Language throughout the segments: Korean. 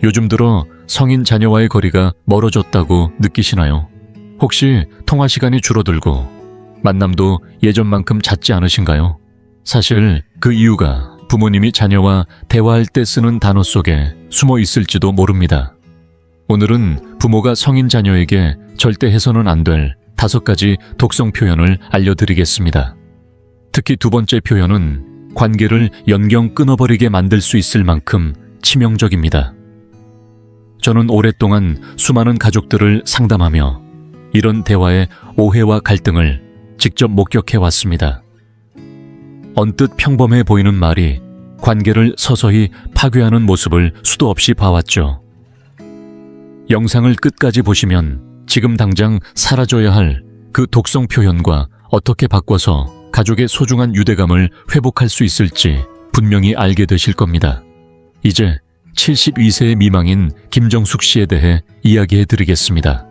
요즘 들어 성인 자녀와의 거리가 멀어졌다고 느끼시나요? 혹시 통화 시간이 줄어들고 만남도 예전만큼 잦지 않으신가요? 사실 그 이유가 부모님이 자녀와 대화할 때 쓰는 단어 속에 숨어 있을지도 모릅니다. 오늘은 부모가 성인 자녀에게 절대 해서는 안 될 5가지 독성 표현을 알려드리겠습니다. 특히 두 번째 표현은 관계를 연경 끊어버리게 만들 수 있을 만큼 치명적입니다. 저는 오랫동안 수많은 가족들을 상담하며 이런 대화의 오해와 갈등을 직접 목격해 왔습니다. 언뜻 평범해 보이는 말이 관계를 서서히 파괴하는 모습을 수도 없이 봐왔죠. 영상을 끝까지 보시면 지금 당장 사라져야 할 그 독성 표현과 어떻게 바꿔서 가족의 소중한 유대감을 회복할 수 있을지 분명히 알게 되실 겁니다. 이제 72세 미망인 김정숙 씨에 대해 이야기해 드리겠습니다.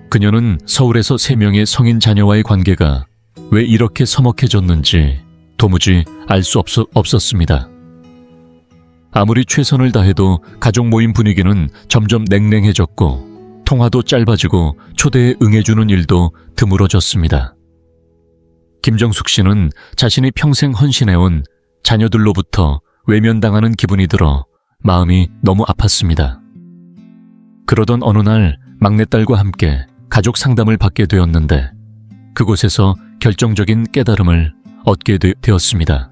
그녀는 서울에서 3명의 성인 자녀와의 관계가 왜 이렇게 서먹해졌는지 도무지 알 수 없었습니다. 아무리 최선을 다해도 가족 모임 분위기는 점점 냉랭해졌고 통화도 짧아지고 초대에 응해주는 일도 드물어졌습니다. 김정숙 씨는 자신이 평생 헌신해온 자녀들로부터 외면당하는 기분이 들어 마음이 너무 아팠습니다. 그러던 어느 날 막내딸과 함께 가족 상담을 받게 되었는데 그곳에서 결정적인 깨달음을 얻게 되었습니다.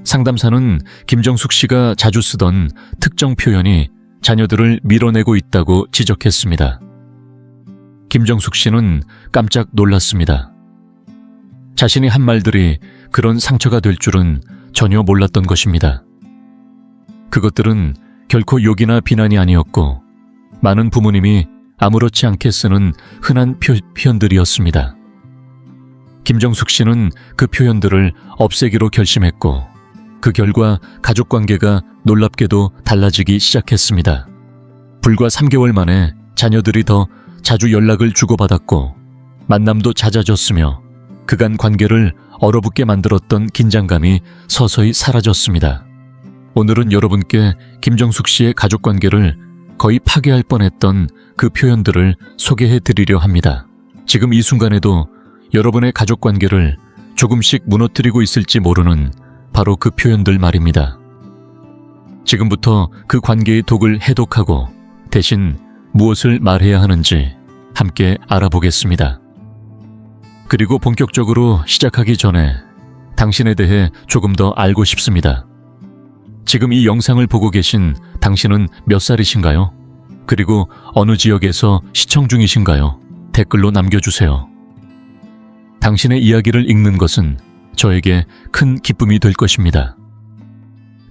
상담사는 김정숙 씨가 자주 쓰던 특정 표현이 자녀들을 밀어내고 있다고 지적했습니다. 김정숙 씨는 깜짝 놀랐습니다. 자신이 한 말들이 그런 상처가 될 줄은 전혀 몰랐던 것입니다. 그것들은 결코 욕이나 비난이 아니었고 많은 부모님이 아무렇지 않게 쓰는 흔한 표현들이었습니다. 김정숙 씨는 그 표현들을 없애기로 결심했고 그 결과 가족관계가 놀랍게도 달라지기 시작했습니다. 불과 3개월 만에 자녀들이 더 자주 연락을 주고받았고 만남도 잦아졌으며 그간 관계를 얼어붙게 만들었던 긴장감이 서서히 사라졌습니다. 오늘은 여러분께 김정숙 씨의 가족관계를 거의 파괴할 뻔했던 그 표현들을 소개해 드리려 합니다. 지금 이 순간에도 여러분의 가족관계를 조금씩 무너뜨리고 있을지 모르는 바로 그 표현들 말입니다. 지금부터 그 관계의 독을 해독하고 대신 무엇을 말해야 하는지 함께 알아보겠습니다. 그리고 본격적으로 시작하기 전에 당신에 대해 조금 더 알고 싶습니다. 지금 이 영상을 보고 계신 당신은 몇 살이신가요? 그리고 어느 지역에서 시청 중이신가요? 댓글로 남겨주세요. 당신의 이야기를 읽는 것은 저에게 큰 기쁨이 될 것입니다.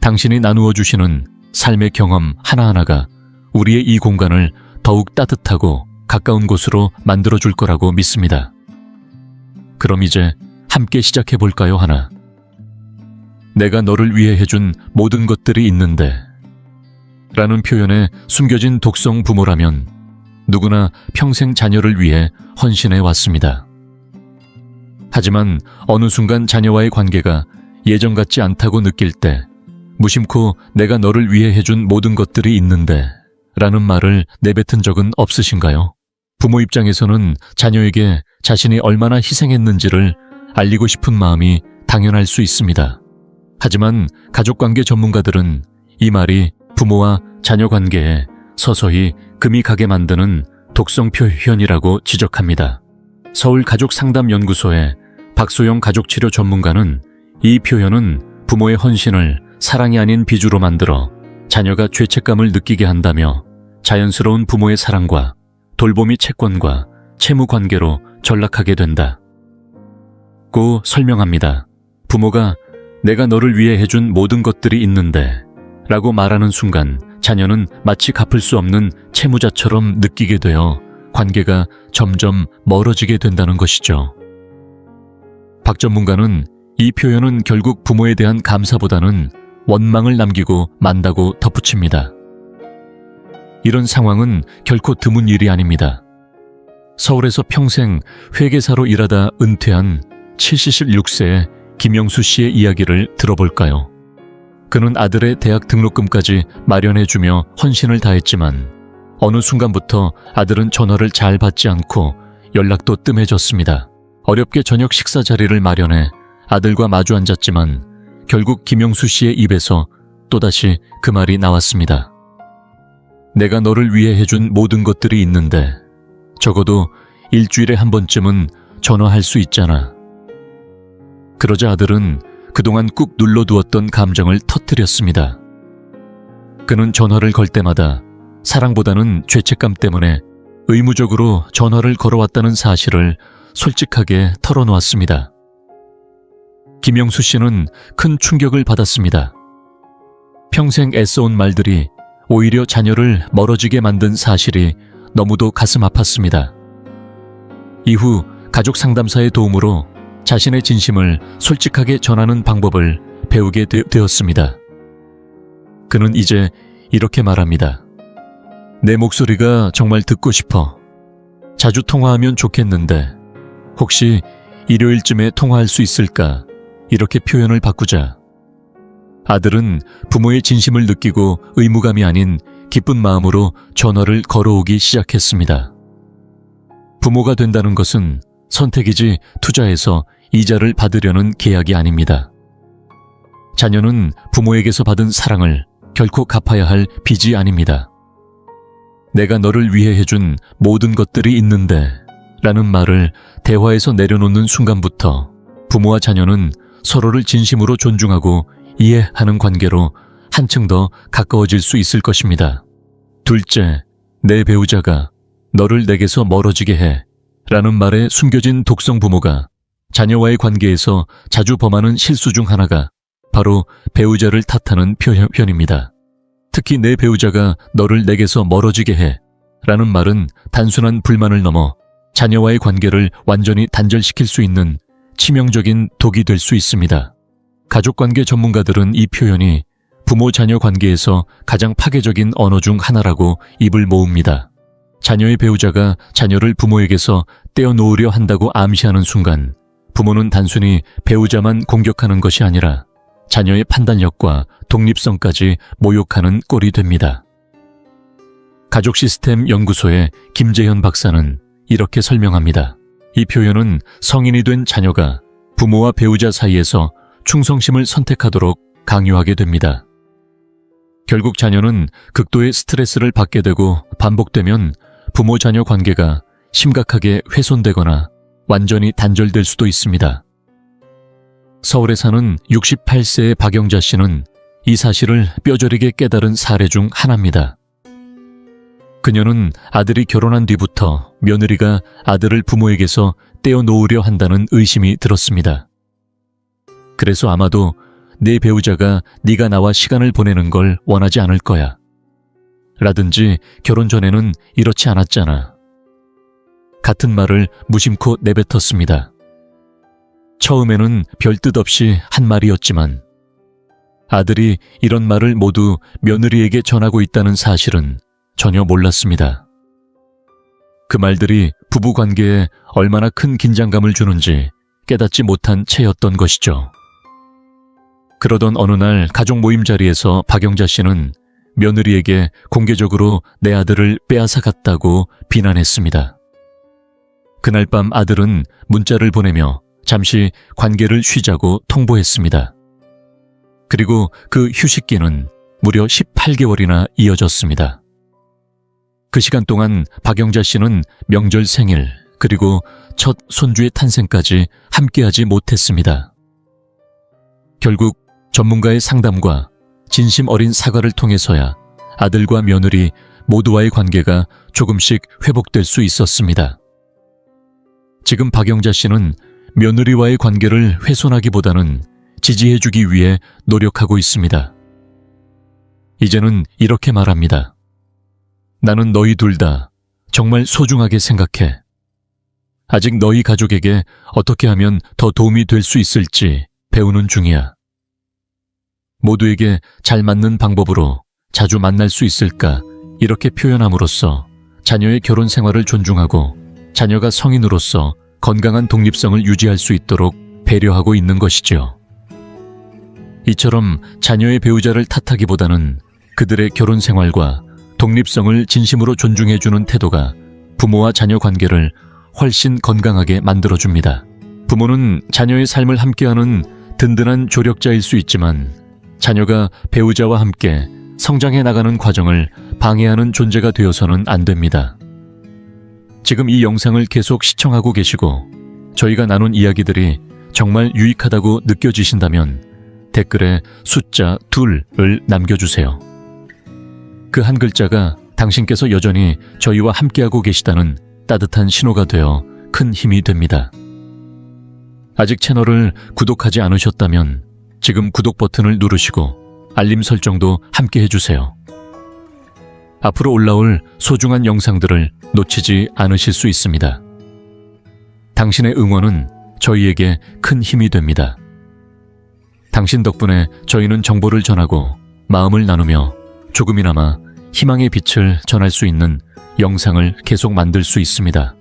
당신이 나누어 주시는 삶의 경험 하나하나가 우리의 이 공간을 더욱 따뜻하고 가까운 곳으로 만들어줄 거라고 믿습니다. 그럼 이제 함께 시작해 볼까요? 하나. 내가 너를 위해 해준 모든 것들이 있는데 라는 표현에 숨겨진 독성 부모라면 누구나 평생 자녀를 위해 헌신해 왔습니다. 하지만 어느 순간 자녀와의 관계가 예전 같지 않다고 느낄 때 무심코 내가 너를 위해 해준 모든 것들이 있는데 라는 말을 내뱉은 적은 없으신가요? 부모 입장에서는 자녀에게 자신이 얼마나 희생했는지를 알리고 싶은 마음이 당연할 수 있습니다. 하지만 가족관계 전문가들은 이 말이 부모와 자녀 관계에 서서히 금이 가게 만드는 독성 표현이라고 지적합니다. 서울가족상담연구소의 박소영 가족치료 전문가는 이 표현은 부모의 헌신을 사랑이 아닌 빚으로 만들어 자녀가 죄책감을 느끼게 한다며 자연스러운 부모의 사랑과 돌보미 채권과 채무 관계로 전락하게 된다고 설명합니다. 부모가 내가 너를 위해 해준 모든 것들이 있는데 라고 말하는 순간 자녀는 마치 갚을 수 없는 채무자처럼 느끼게 되어 관계가 점점 멀어지게 된다는 것이죠. 박 전문가는 이 표현은 결국 부모에 대한 감사보다는 원망을 남기고 만다고 덧붙입니다. 이런 상황은 결코 드문 일이 아닙니다. 서울에서 평생 회계사로 일하다 은퇴한 76세의 김영수 씨의 이야기를 들어볼까요? 그는 아들의 대학 등록금까지 마련해주며 헌신을 다했지만 어느 순간부터 아들은 전화를 잘 받지 않고 연락도 뜸해졌습니다. 어렵게 저녁 식사 자리를 마련해 아들과 마주 앉았지만 결국 김영수 씨의 입에서 또다시 그 말이 나왔습니다. 내가 너를 위해 해준 모든 것들이 있는데 적어도 일주일에 한 번쯤은 전화할 수 있잖아. 그러자 아들은 그동안 꾹 눌러두었던 감정을 터뜨렸습니다. 그는 전화를 걸 때마다 사랑보다는 죄책감 때문에 의무적으로 전화를 걸어왔다는 사실을 솔직하게 털어놓았습니다. 김영수 씨는 큰 충격을 받았습니다. 평생 애써온 말들이 오히려 자녀를 멀어지게 만든 사실이 너무도 가슴 아팠습니다. 이후 가족 상담사의 도움으로 자신의 진심을 솔직하게 전하는 방법을 배우게 되었습니다. 그는 이제 이렇게 말합니다. 내 목소리가 정말 듣고 싶어. 자주 통화하면 좋겠는데 혹시 일요일쯤에 통화할 수 있을까? 이렇게 표현을 바꾸자. 아들은 부모의 진심을 느끼고 의무감이 아닌 기쁜 마음으로 전화를 걸어오기 시작했습니다. 부모가 된다는 것은 선택이지 투자해서 이자를 받으려는 계약이 아닙니다. 자녀는 부모에게서 받은 사랑을 결코 갚아야 할 빚이 아닙니다. 내가 너를 위해 해준 모든 것들이 있는데 라는 말을 대화에서 내려놓는 순간부터 부모와 자녀는 서로를 진심으로 존중하고 이해하는 관계로 한층 더 가까워질 수 있을 것입니다. 둘째, 내 배우자가 너를 내게서 멀어지게 해 라는 말에 숨겨진 독성 부모가 자녀와의 관계에서 자주 범하는 실수 중 하나가 바로 배우자를 탓하는 표현입니다. 특히 내 배우자가 너를 내게서 멀어지게 해 라는 말은 단순한 불만을 넘어 자녀와의 관계를 완전히 단절시킬 수 있는 치명적인 독이 될 수 있습니다. 가족관계 전문가들은 이 표현이 부모-자녀 관계에서 가장 파괴적인 언어 중 하나라고 입을 모읍니다. 자녀의 배우자가 자녀를 부모에게서 떼어놓으려 한다고 암시하는 순간 부모는 단순히 배우자만 공격하는 것이 아니라 자녀의 판단력과 독립성까지 모욕하는 꼴이 됩니다. 가족시스템 연구소의 김재현 박사는 이렇게 설명합니다. 이 표현은 성인이 된 자녀가 부모와 배우자 사이에서 충성심을 선택하도록 강요하게 됩니다. 결국 자녀는 극도의 스트레스를 받게 되고 반복되면 부모-자녀 관계가 심각하게 훼손되거나 완전히 단절될 수도 있습니다. 서울에 사는 68세의 박영자 씨는 이 사실을 뼈저리게 깨달은 사례 중 하나입니다. 그녀는 아들이 결혼한 뒤부터 며느리가 아들을 부모에게서 떼어놓으려 한다는 의심이 들었습니다. 그래서 아마도 내 배우자가 네가 나와 시간을 보내는 걸 원하지 않을 거야. 라든지 결혼 전에는 이렇지 않았잖아. 같은 말을 무심코 내뱉었습니다. 처음에는 별 뜻 없이 한 말이었지만 아들이 이런 말을 모두 며느리에게 전하고 있다는 사실은 전혀 몰랐습니다. 그 말들이 부부 관계에 얼마나 큰 긴장감을 주는지 깨닫지 못한 채였던 것이죠. 그러던 어느 날 가족 모임 자리에서 박영자 씨는 며느리에게 공개적으로 내 아들을 빼앗아 갔다고 비난했습니다. 그날 밤 아들은 문자를 보내며 잠시 관계를 쉬자고 통보했습니다. 그리고 그 휴식기는 무려 18개월이나 이어졌습니다. 그 시간 동안 박영자 씨는 명절 생일 그리고 첫 손주의 탄생까지 함께하지 못했습니다. 결국 전문가의 상담과 진심 어린 사과를 통해서야 아들과 며느리 모두와의 관계가 조금씩 회복될 수 있었습니다. 지금 박영자 씨는 며느리와의 관계를 훼손하기보다는 지지해주기 위해 노력하고 있습니다. 이제는 이렇게 말합니다. 나는 너희 둘 다 정말 소중하게 생각해. 아직 너희 가족에게 어떻게 하면 더 도움이 될 수 있을지 배우는 중이야. 모두에게 잘 맞는 방법으로 자주 만날 수 있을까 이렇게 표현함으로써 자녀의 결혼 생활을 존중하고 자녀가 성인으로서 건강한 독립성을 유지할 수 있도록 배려하고 있는 것이죠. 이처럼 자녀의 배우자를 탓하기보다는 그들의 결혼 생활과 독립성을 진심으로 존중해주는 태도가 부모와 자녀 관계를 훨씬 건강하게 만들어줍니다. 부모는 자녀의 삶을 함께하는 든든한 조력자일 수 있지만 자녀가 배우자와 함께 성장해 나가는 과정을 방해하는 존재가 되어서는 안 됩니다. 지금 이 영상을 계속 시청하고 계시고 저희가 나눈 이야기들이 정말 유익하다고 느껴지신다면 댓글에 숫자 2를 남겨주세요. 그 한 글자가 당신께서 여전히 저희와 함께하고 계시다는 따뜻한 신호가 되어 큰 힘이 됩니다. 아직 채널을 구독하지 않으셨다면 지금 구독 버튼을 누르시고 알림 설정도 함께 해주세요. 앞으로 올라올 소중한 영상들을 놓치지 않으실 수 있습니다. 당신의 응원은 저희에게 큰 힘이 됩니다. 당신 덕분에 저희는 정보를 전하고 마음을 나누며 조금이나마 희망의 빛을 전할 수 있는 영상을 계속 만들 수 있습니다.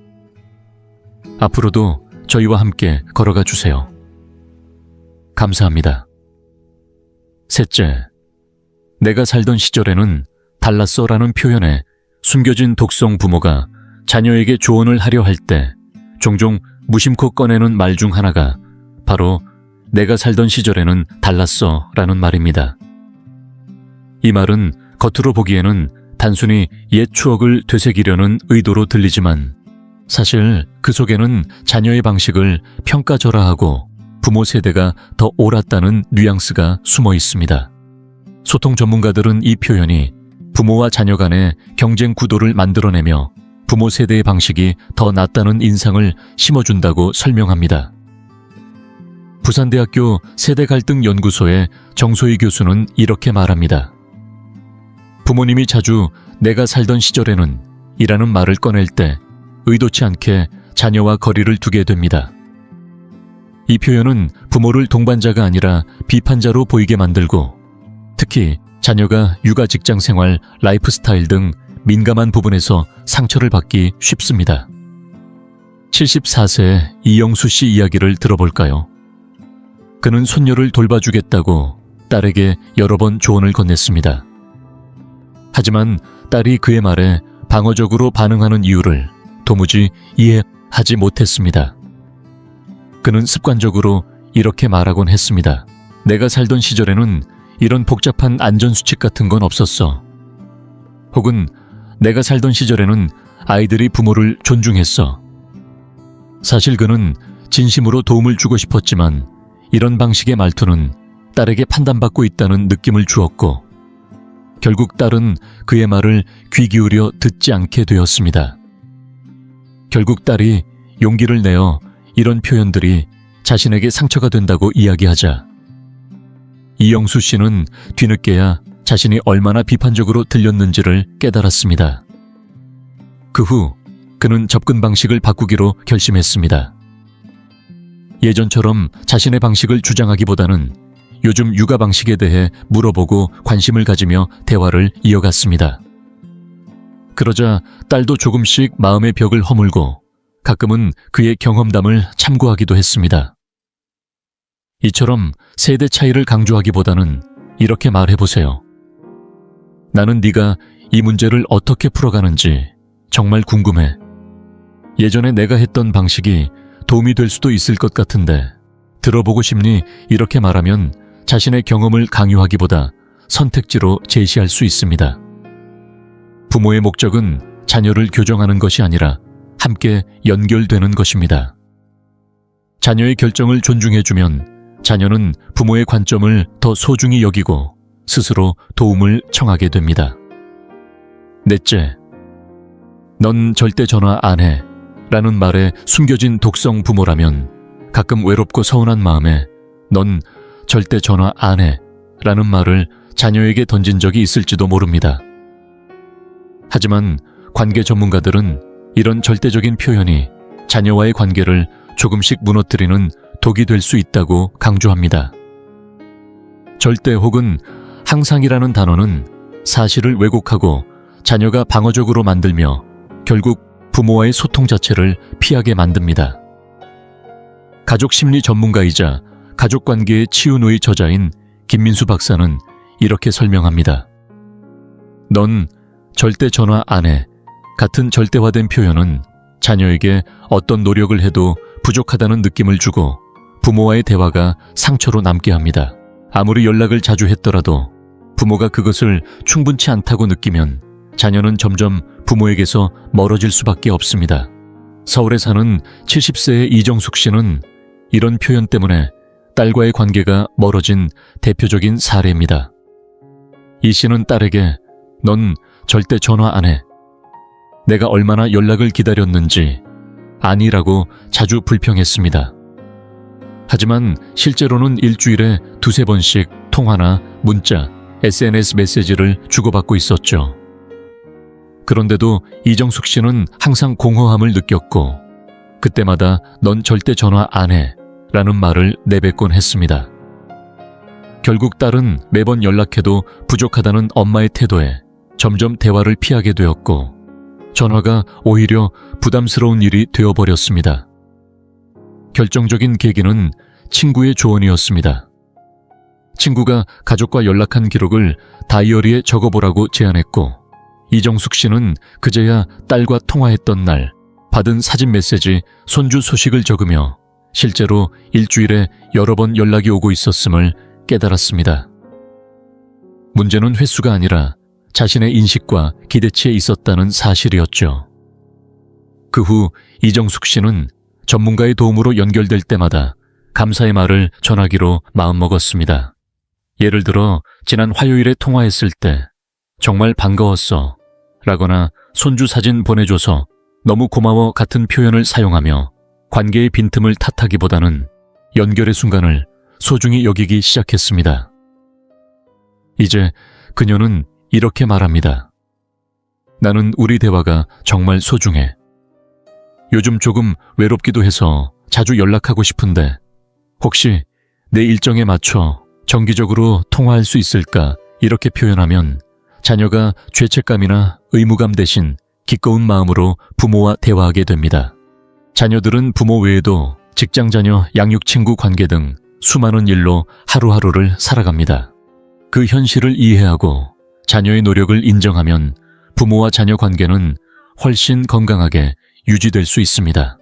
앞으로도 저희와 함께 걸어가 주세요. 감사합니다. 셋째, 내가 살던 시절에는 달랐어라는 표현에 숨겨진 독성 부모가 자녀에게 조언을 하려 할 때 종종 무심코 꺼내는 말 중 하나가 바로 내가 살던 시절에는 달랐어라는 말입니다. 이 말은 겉으로 보기에는 단순히 옛 추억을 되새기려는 의도로 들리지만 사실 그 속에는 자녀의 방식을 평가절하하고 부모 세대가 더 옳았다는 뉘앙스가 숨어 있습니다. 소통 전문가들은 이 표현이 부모와 자녀 간의 경쟁 구도를 만들어내며 부모 세대의 방식이 더 낫다는 인상을 심어준다고 설명합니다. 부산대학교 세대갈등연구소의 정소희 교수는 이렇게 말합니다. 부모님이 자주 내가 살던 시절에는 이라는 말을 꺼낼 때 의도치 않게 자녀와 거리를 두게 됩니다. 이 표현은 부모를 동반자가 아니라 비판자로 보이게 만들고 특히 자녀가 육아 직장 생활, 라이프 스타일 등 민감한 부분에서 상처를 받기 쉽습니다. 74세의 이영수 씨 이야기를 들어볼까요? 그는 손녀를 돌봐주겠다고 딸에게 여러 번 조언을 건넸습니다. 하지만 딸이 그의 말에 방어적으로 반응하는 이유를 도무지 이해하지 못했습니다. 그는 습관적으로 이렇게 말하곤 했습니다. 내가 살던 시절에는 이런 복잡한 안전수칙 같은 건 없었어. 혹은 내가 살던 시절에는 아이들이 부모를 존중했어. 사실 그는 진심으로 도움을 주고 싶었지만 이런 방식의 말투는 딸에게 판단받고 있다는 느낌을 주었고 결국 딸은 그의 말을 귀 기울여 듣지 않게 되었습니다. 결국 딸이 용기를 내어 이런 표현들이 자신에게 상처가 된다고 이야기하자 이영수 씨는 뒤늦게야 자신이 얼마나 비판적으로 들렸는지를 깨달았습니다. 그 후 그는 접근 방식을 바꾸기로 결심했습니다. 예전처럼 자신의 방식을 주장하기보다는 요즘 육아 방식에 대해 물어보고 관심을 가지며 대화를 이어갔습니다. 그러자 딸도 조금씩 마음의 벽을 허물고 가끔은 그의 경험담을 참고하기도 했습니다. 이처럼 세대 차이를 강조하기보다는 이렇게 말해보세요. 나는 네가 이 문제를 어떻게 풀어가는지 정말 궁금해. 예전에 내가 했던 방식이 도움이 될 수도 있을 것 같은데 들어보고 싶니? 이렇게 말하면 자신의 경험을 강요하기보다 선택지로 제시할 수 있습니다. 부모의 목적은 자녀를 교정하는 것이 아니라 함께 연결되는 것입니다. 자녀의 결정을 존중해주면 자녀는 부모의 관점을 더 소중히 여기고 스스로 도움을 청하게 됩니다. 넷째, 넌 절대 전화 안 해 라는 말에 숨겨진 독성 부모라면 가끔 외롭고 서운한 마음에 넌 절대 전화 안 해 라는 말을 자녀에게 던진 적이 있을지도 모릅니다. 하지만 관계 전문가들은 이런 절대적인 표현이 자녀와의 관계를 조금씩 무너뜨리는 독이 될 수 있다고 강조합니다. 절대 혹은 항상이라는 단어는 사실을 왜곡하고 자녀가 방어적으로 만들며 결국 부모와의 소통 자체를 피하게 만듭니다. 가족 심리 전문가이자 가족관계의 치유노의 저자인 김민수 박사는 이렇게 설명합니다. 넌 절대 전화 안 해. 같은 절대화된 표현은 자녀에게 어떤 노력을 해도 부족하다는 느낌을 주고 부모와의 대화가 상처로 남게 합니다. 아무리 연락을 자주 했더라도 부모가 그것을 충분치 않다고 느끼면 자녀는 점점 부모에게서 멀어질 수밖에 없습니다. 서울에 사는 70세의 이정숙 씨는 이런 표현 때문에 딸과의 관계가 멀어진 대표적인 사례입니다. 이 씨는 딸에게 넌 절대 전화 안 해. 내가 얼마나 연락을 기다렸는지 아니라고 자주 불평했습니다. 하지만 실제로는 일주일에 2~3번씩 통화나 문자, SNS 메시지를 주고받고 있었죠. 그런데도 이정숙 씨는 항상 공허함을 느꼈고 그때마다 넌 절대 전화 안 해 라는 말을 내뱉곤 했습니다. 결국 딸은 매번 연락해도 부족하다는 엄마의 태도에 점점 대화를 피하게 되었고 전화가 오히려 부담스러운 일이 되어버렸습니다. 결정적인 계기는 친구의 조언이었습니다. 친구가 가족과 연락한 기록을 다이어리에 적어보라고 제안했고 이정숙 씨는 그제야 딸과 통화했던 날 받은 사진 메시지, 손주 소식을 적으며 실제로 일주일에 여러 번 연락이 오고 있었음을 깨달았습니다. 문제는 횟수가 아니라 자신의 인식과 기대치에 있었다는 사실이었죠. 그 후 이정숙 씨는 전문가의 도움으로 연결될 때마다 감사의 말을 전하기로 마음먹었습니다. 예를 들어 지난 화요일에 통화했을 때 정말 반가웠어 라거나 손주 사진 보내줘서 너무 고마워 같은 표현을 사용하며 관계의 빈틈을 탓하기보다는 연결의 순간을 소중히 여기기 시작했습니다. 이제 그녀는 이렇게 말합니다. 나는 우리 대화가 정말 소중해. 요즘 조금 외롭기도 해서 자주 연락하고 싶은데 혹시 내 일정에 맞춰 정기적으로 통화할 수 있을까? 이렇게 표현하면 자녀가 죄책감이나 의무감 대신 기꺼운 마음으로 부모와 대화하게 됩니다. 자녀들은 부모 외에도 직장 자녀, 양육 친구 관계 등 수많은 일로 하루하루를 살아갑니다. 그 현실을 이해하고 자녀의 노력을 인정하면 부모와 자녀 관계는 훨씬 건강하게 유지될 수 있습니다.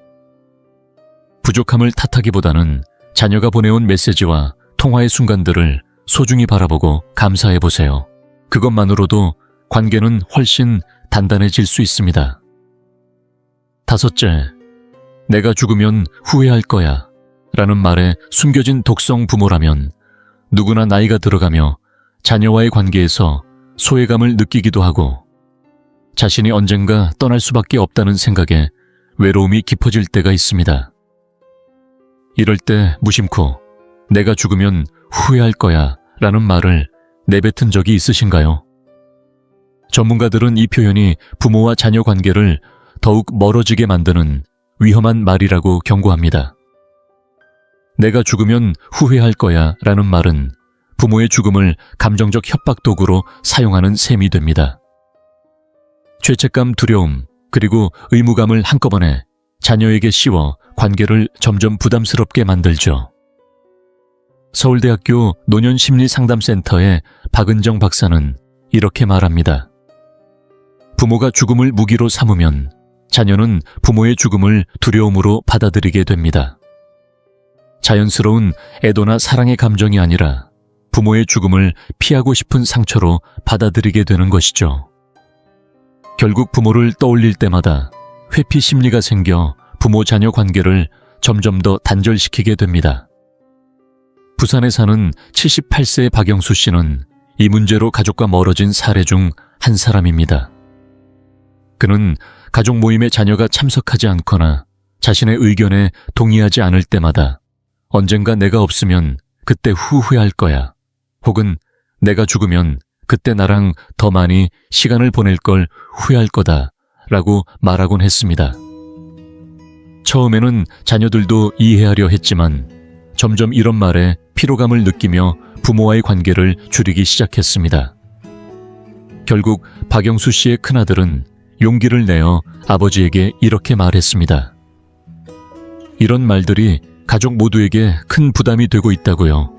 부족함을 탓하기보다는 자녀가 보내온 메시지와 통화의 순간들을 소중히 바라보고 감사해 보세요. 그것만으로도 관계는 훨씬 단단해질 수 있습니다. 5째, 내가 죽으면 후회할 거야 라는 말에 숨겨진 독성 부모라면 누구나 나이가 들어가며 자녀와의 관계에서 소외감을 느끼기도 하고 자신이 언젠가 떠날 수밖에 없다는 생각에 외로움이 깊어질 때가 있습니다. 이럴 때 무심코 내가 죽으면 후회할 거야 라는 말을 내뱉은 적이 있으신가요? 전문가들은 이 표현이 부모와 자녀 관계를 더욱 멀어지게 만드는 위험한 말이라고 경고합니다. 내가 죽으면 후회할 거야 라는 말은 부모의 죽음을 감정적 협박 도구로 사용하는 셈이 됩니다. 죄책감, 두려움, 그리고 의무감을 한꺼번에 자녀에게 씌워 관계를 점점 부담스럽게 만들죠. 서울대학교 노년심리상담센터의 박은정 박사는 이렇게 말합니다. 부모가 죽음을 무기로 삼으면 자녀는 부모의 죽음을 두려움으로 받아들이게 됩니다. 자연스러운 애도나 사랑의 감정이 아니라 부모의 죽음을 피하고 싶은 상처로 받아들이게 되는 것이죠. 결국 부모를 떠올릴 때마다 회피 심리가 생겨 부모-자녀 관계를 점점 더 단절시키게 됩니다. 부산에 사는 78세의 박영수 씨는 이 문제로 가족과 멀어진 사례 중 한 사람입니다. 그는 가족 모임에 자녀가 참석하지 않거나 자신의 의견에 동의하지 않을 때마다 언젠가 내가 없으면 그때 후회할 거야. 혹은 내가 죽으면 그때 나랑 더 많이 시간을 보낼 걸 후회할 거다 라고 말하곤 했습니다. 처음에는 자녀들도 이해하려 했지만 점점 이런 말에 피로감을 느끼며 부모와의 관계를 줄이기 시작했습니다. 결국 박영수 씨의 큰아들은 용기를 내어 아버지에게 이렇게 말했습니다. 이런 말들이 가족 모두에게 큰 부담이 되고 있다고요.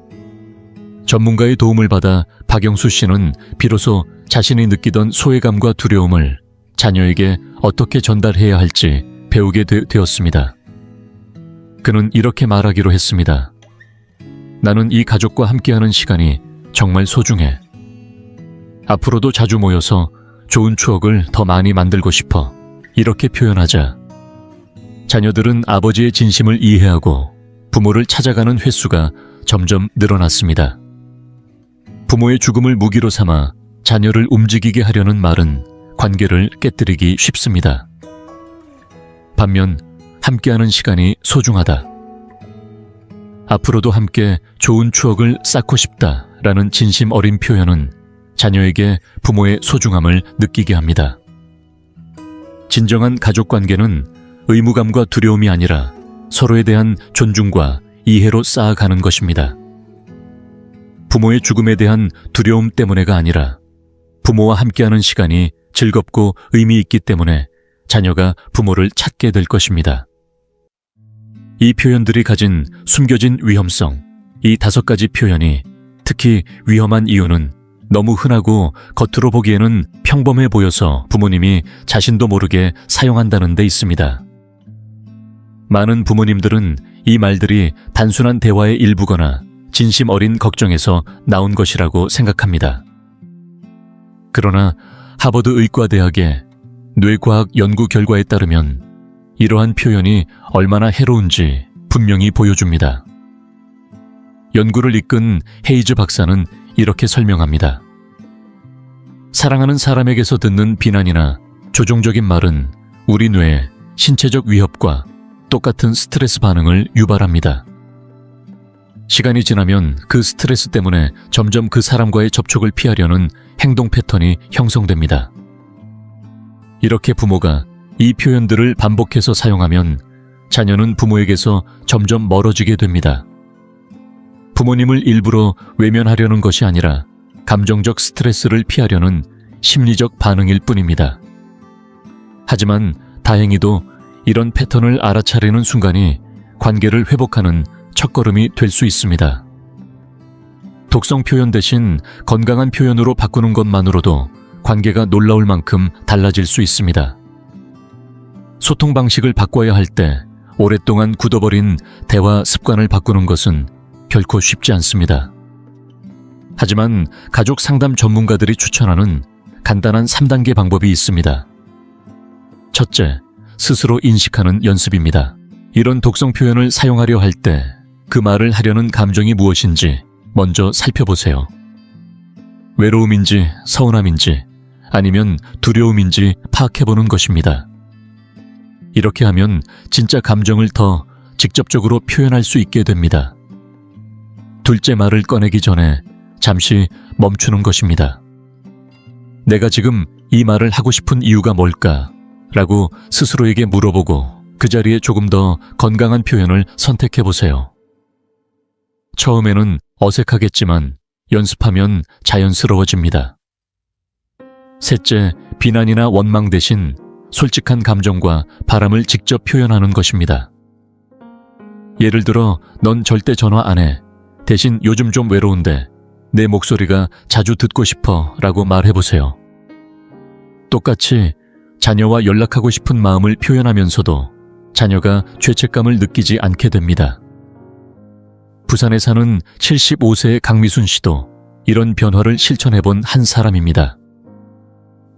전문가의 도움을 받아 박영수 씨는 비로소 자신이 느끼던 소외감과 두려움을 자녀에게 어떻게 전달해야 할지 배우게 되었습니다. 그는 이렇게 말하기로 했습니다. 나는 이 가족과 함께하는 시간이 정말 소중해. 앞으로도 자주 모여서 좋은 추억을 더 많이 만들고 싶어. 이렇게 표현하자 자녀들은 아버지의 진심을 이해하고 부모를 찾아가는 횟수가 점점 늘어났습니다. 부모의 죽음을 무기로 삼아 자녀를 움직이게 하려는 말은 관계를 깨뜨리기 쉽습니다. 반면 함께하는 시간이 소중하다. 앞으로도 함께 좋은 추억을 쌓고 싶다라는 진심 어린 표현은 자녀에게 부모의 소중함을 느끼게 합니다. 진정한 가족 관계는 의무감과 두려움이 아니라 서로에 대한 존중과 이해로 쌓아가는 것입니다. 부모의 죽음에 대한 두려움 때문에가 아니라 부모와 함께하는 시간이 즐겁고 의미 있기 때문에 자녀가 부모를 찾게 될 것입니다. 이 표현들이 가진 숨겨진 위험성, 이 5가지 표현이 특히 위험한 이유는 너무 흔하고 겉으로 보기에는 평범해 보여서 부모님이 자신도 모르게 사용한다는 데 있습니다. 많은 부모님들은 이 말들이 단순한 대화의 일부거나 진심 어린 걱정에서 나온 것이라고 생각합니다. 그러나 하버드 의과대학의 뇌과학 연구 결과에 따르면 이러한 표현이 얼마나 해로운지 분명히 보여줍니다. 연구를 이끈 헤이즈 박사는 이렇게 설명합니다. 사랑하는 사람에게서 듣는 비난이나 조종적인 말은 우리 뇌에 신체적 위협과 똑같은 스트레스 반응을 유발합니다. 시간이 지나면 그 스트레스 때문에 점점 그 사람과의 접촉을 피하려는 행동 패턴이 형성됩니다. 이렇게 부모가 이 표현들을 반복해서 사용하면 자녀는 부모에게서 점점 멀어지게 됩니다. 부모님을 일부러 외면하려는 것이 아니라 감정적 스트레스를 피하려는 심리적 반응일 뿐입니다. 하지만 다행히도 이런 패턴을 알아차리는 순간이 관계를 회복하는 첫걸음이 될 수 있습니다. 독성 표현 대신 건강한 표현으로 바꾸는 것만으로도 관계가 놀라울 만큼 달라질 수 있습니다. 소통 방식을 바꿔야 할 때 오랫동안 굳어버린 대화 습관을 바꾸는 것은 결코 쉽지 않습니다. 하지만 가족 상담 전문가들이 추천하는 간단한 3단계 방법이 있습니다. 첫째, 스스로 인식하는 연습입니다. 이런 독성 표현을 사용하려 할 때 그 말을 하려는 감정이 무엇인지 먼저 살펴보세요. 외로움인지 서운함인지 아니면 두려움인지 파악해보는 것입니다. 이렇게 하면 진짜 감정을 더 직접적으로 표현할 수 있게 됩니다. 둘째 말을 꺼내기 전에 잠시 멈추는 것입니다. 내가 지금 이 말을 하고 싶은 이유가 뭘까? 라고 스스로에게 물어보고 그 자리에 조금 더 건강한 표현을 선택해보세요. 처음에는 어색하겠지만 연습하면 자연스러워집니다. 셋째, 비난이나 원망 대신 솔직한 감정과 바람을 직접 표현하는 것입니다. 예를 들어, 넌 절대 전화 안 해. 대신 요즘 좀 외로운데 내 목소리가 자주 듣고 싶어 라고 말해보세요. 똑같이 자녀와 연락하고 싶은 마음을 표현하면서도 자녀가 죄책감을 느끼지 않게 됩니다. 부산에 사는 75세의 강미순 씨도 이런 변화를 실천해본 한 사람입니다.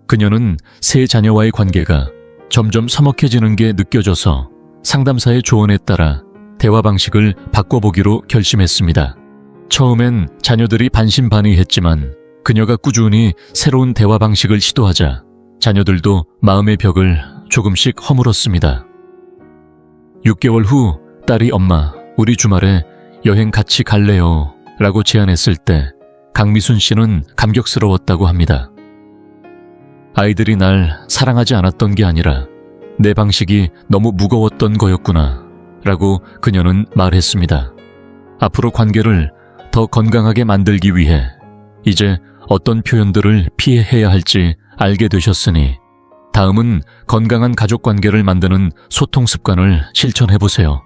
그녀는 세 자녀와의 관계가 점점 서먹해지는 게 느껴져서 상담사의 조언에 따라 대화 방식을 바꿔보기로 결심했습니다. 처음엔 자녀들이 반신반의했지만 그녀가 꾸준히 새로운 대화 방식을 시도하자 자녀들도 마음의 벽을 조금씩 허물었습니다. 6개월 후 딸이 엄마, 우리 주말에 여행 같이 갈래요? 라고 제안했을 때 강미순 씨는 감격스러웠다고 합니다. 아이들이 날 사랑하지 않았던 게 아니라 내 방식이 너무 무거웠던 거였구나 라고 그녀는 말했습니다. 앞으로 관계를 더 건강하게 만들기 위해 이제 어떤 표현들을 피해야 할지 알게 되셨으니 다음은 건강한 가족 관계를 만드는 소통 습관을 실천해보세요.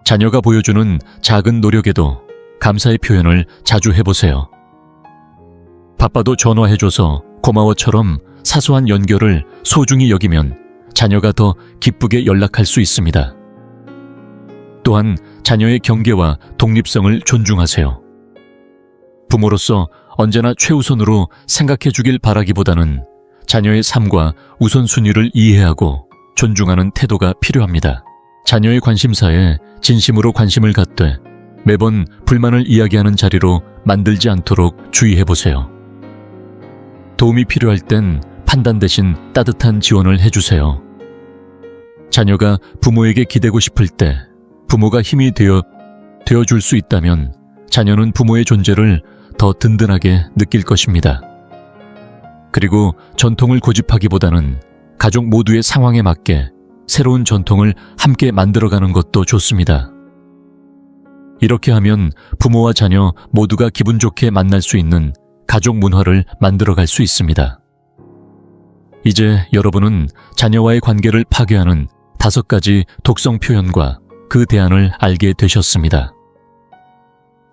자녀가 보여주는 작은 노력에도 감사의 표현을 자주 해보세요. 바빠도 전화해줘서 고마워처럼 사소한 연결을 소중히 여기면 자녀가 더 기쁘게 연락할 수 있습니다. 또한 자녀의 경계와 독립성을 존중하세요. 부모로서 언제나 최우선으로 생각해 주길 바라기보다는 자녀의 삶과 우선순위를 이해하고 존중하는 태도가 필요합니다. 자녀의 관심사에 진심으로 관심을 갖되 매번 불만을 이야기하는 자리로 만들지 않도록 주의해보세요. 도움이 필요할 땐 판단 대신 따뜻한 지원을 해주세요. 자녀가 부모에게 기대고 싶을 때 부모가 힘이 되어줄 수 있다면 자녀는 부모의 존재를 더 든든하게 느낄 것입니다. 그리고 전통을 고집하기보다는 가족 모두의 상황에 맞게 새로운 전통을 함께 만들어가는 것도 좋습니다. 이렇게 하면 부모와 자녀 모두가 기분 좋게 만날 수 있는 가족 문화를 만들어갈 수 있습니다. 이제 여러분은 자녀와의 관계를 파괴하는 5가지 독성 표현과 그 대안을 알게 되셨습니다.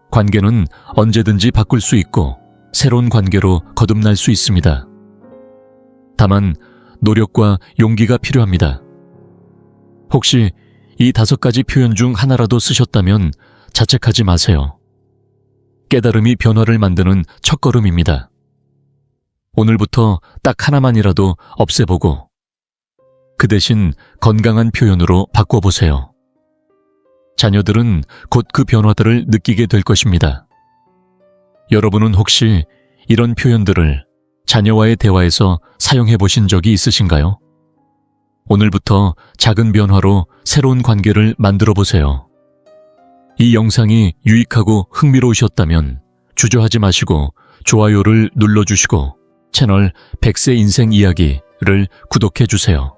관계는 언제든지 바꿀 수 있고 새로운 관계로 거듭날 수 있습니다. 다만 노력과 용기가 필요합니다. 혹시 이 5가지 표현 중 하나라도 쓰셨다면 자책하지 마세요. 깨달음이 변화를 만드는 첫걸음입니다. 오늘부터 딱 하나만이라도 없애보고 그 대신 건강한 표현으로 바꿔보세요. 자녀들은 곧 그 변화들을 느끼게 될 것입니다. 여러분은 혹시 이런 표현들을 자녀와의 대화에서 사용해 보신 적이 있으신가요? 오늘부터 작은 변화로 새로운 관계를 만들어 보세요. 이 영상이 유익하고 흥미로우셨다면 주저하지 마시고 좋아요를 눌러주시고 채널 100세 인생 이야기를 구독해 주세요.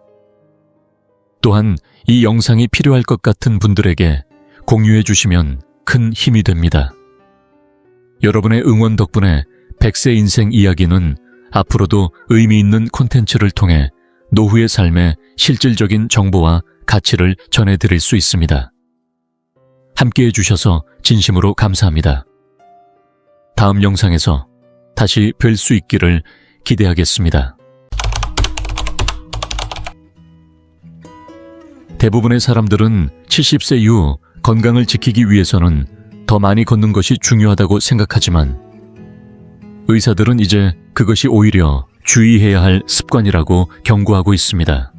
또한 이 영상이 필요할 것 같은 분들에게 공유해 주시면 큰 힘이 됩니다. 여러분의 응원 덕분에 100세 인생 이야기는 앞으로도 의미 있는 콘텐츠를 통해 노후의 삶에 실질적인 정보와 가치를 전해드릴 수 있습니다. 함께해 주셔서 진심으로 감사합니다. 다음 영상에서 다시 뵐 수 있기를 기대하겠습니다. 대부분의 사람들은 70세 이후 건강을 지키기 위해서는 더 많이 걷는 것이 중요하다고 생각하지만 의사들은 이제 그것이 오히려 주의해야 할 습관이라고 경고하고 있습니다.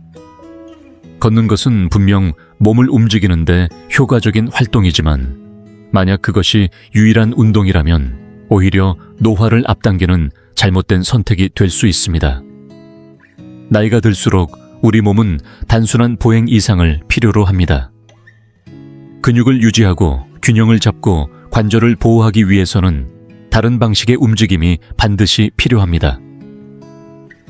걷는 것은 분명 몸을 움직이는데 효과적인 활동이지만 만약 그것이 유일한 운동이라면 오히려 노화를 앞당기는 잘못된 선택이 될 수 있습니다. 나이가 들수록 우리 몸은 단순한 보행 이상을 필요로 합니다. 근육을 유지하고 균형을 잡고 관절을 보호하기 위해서는 다른 방식의 움직임이 반드시 필요합니다.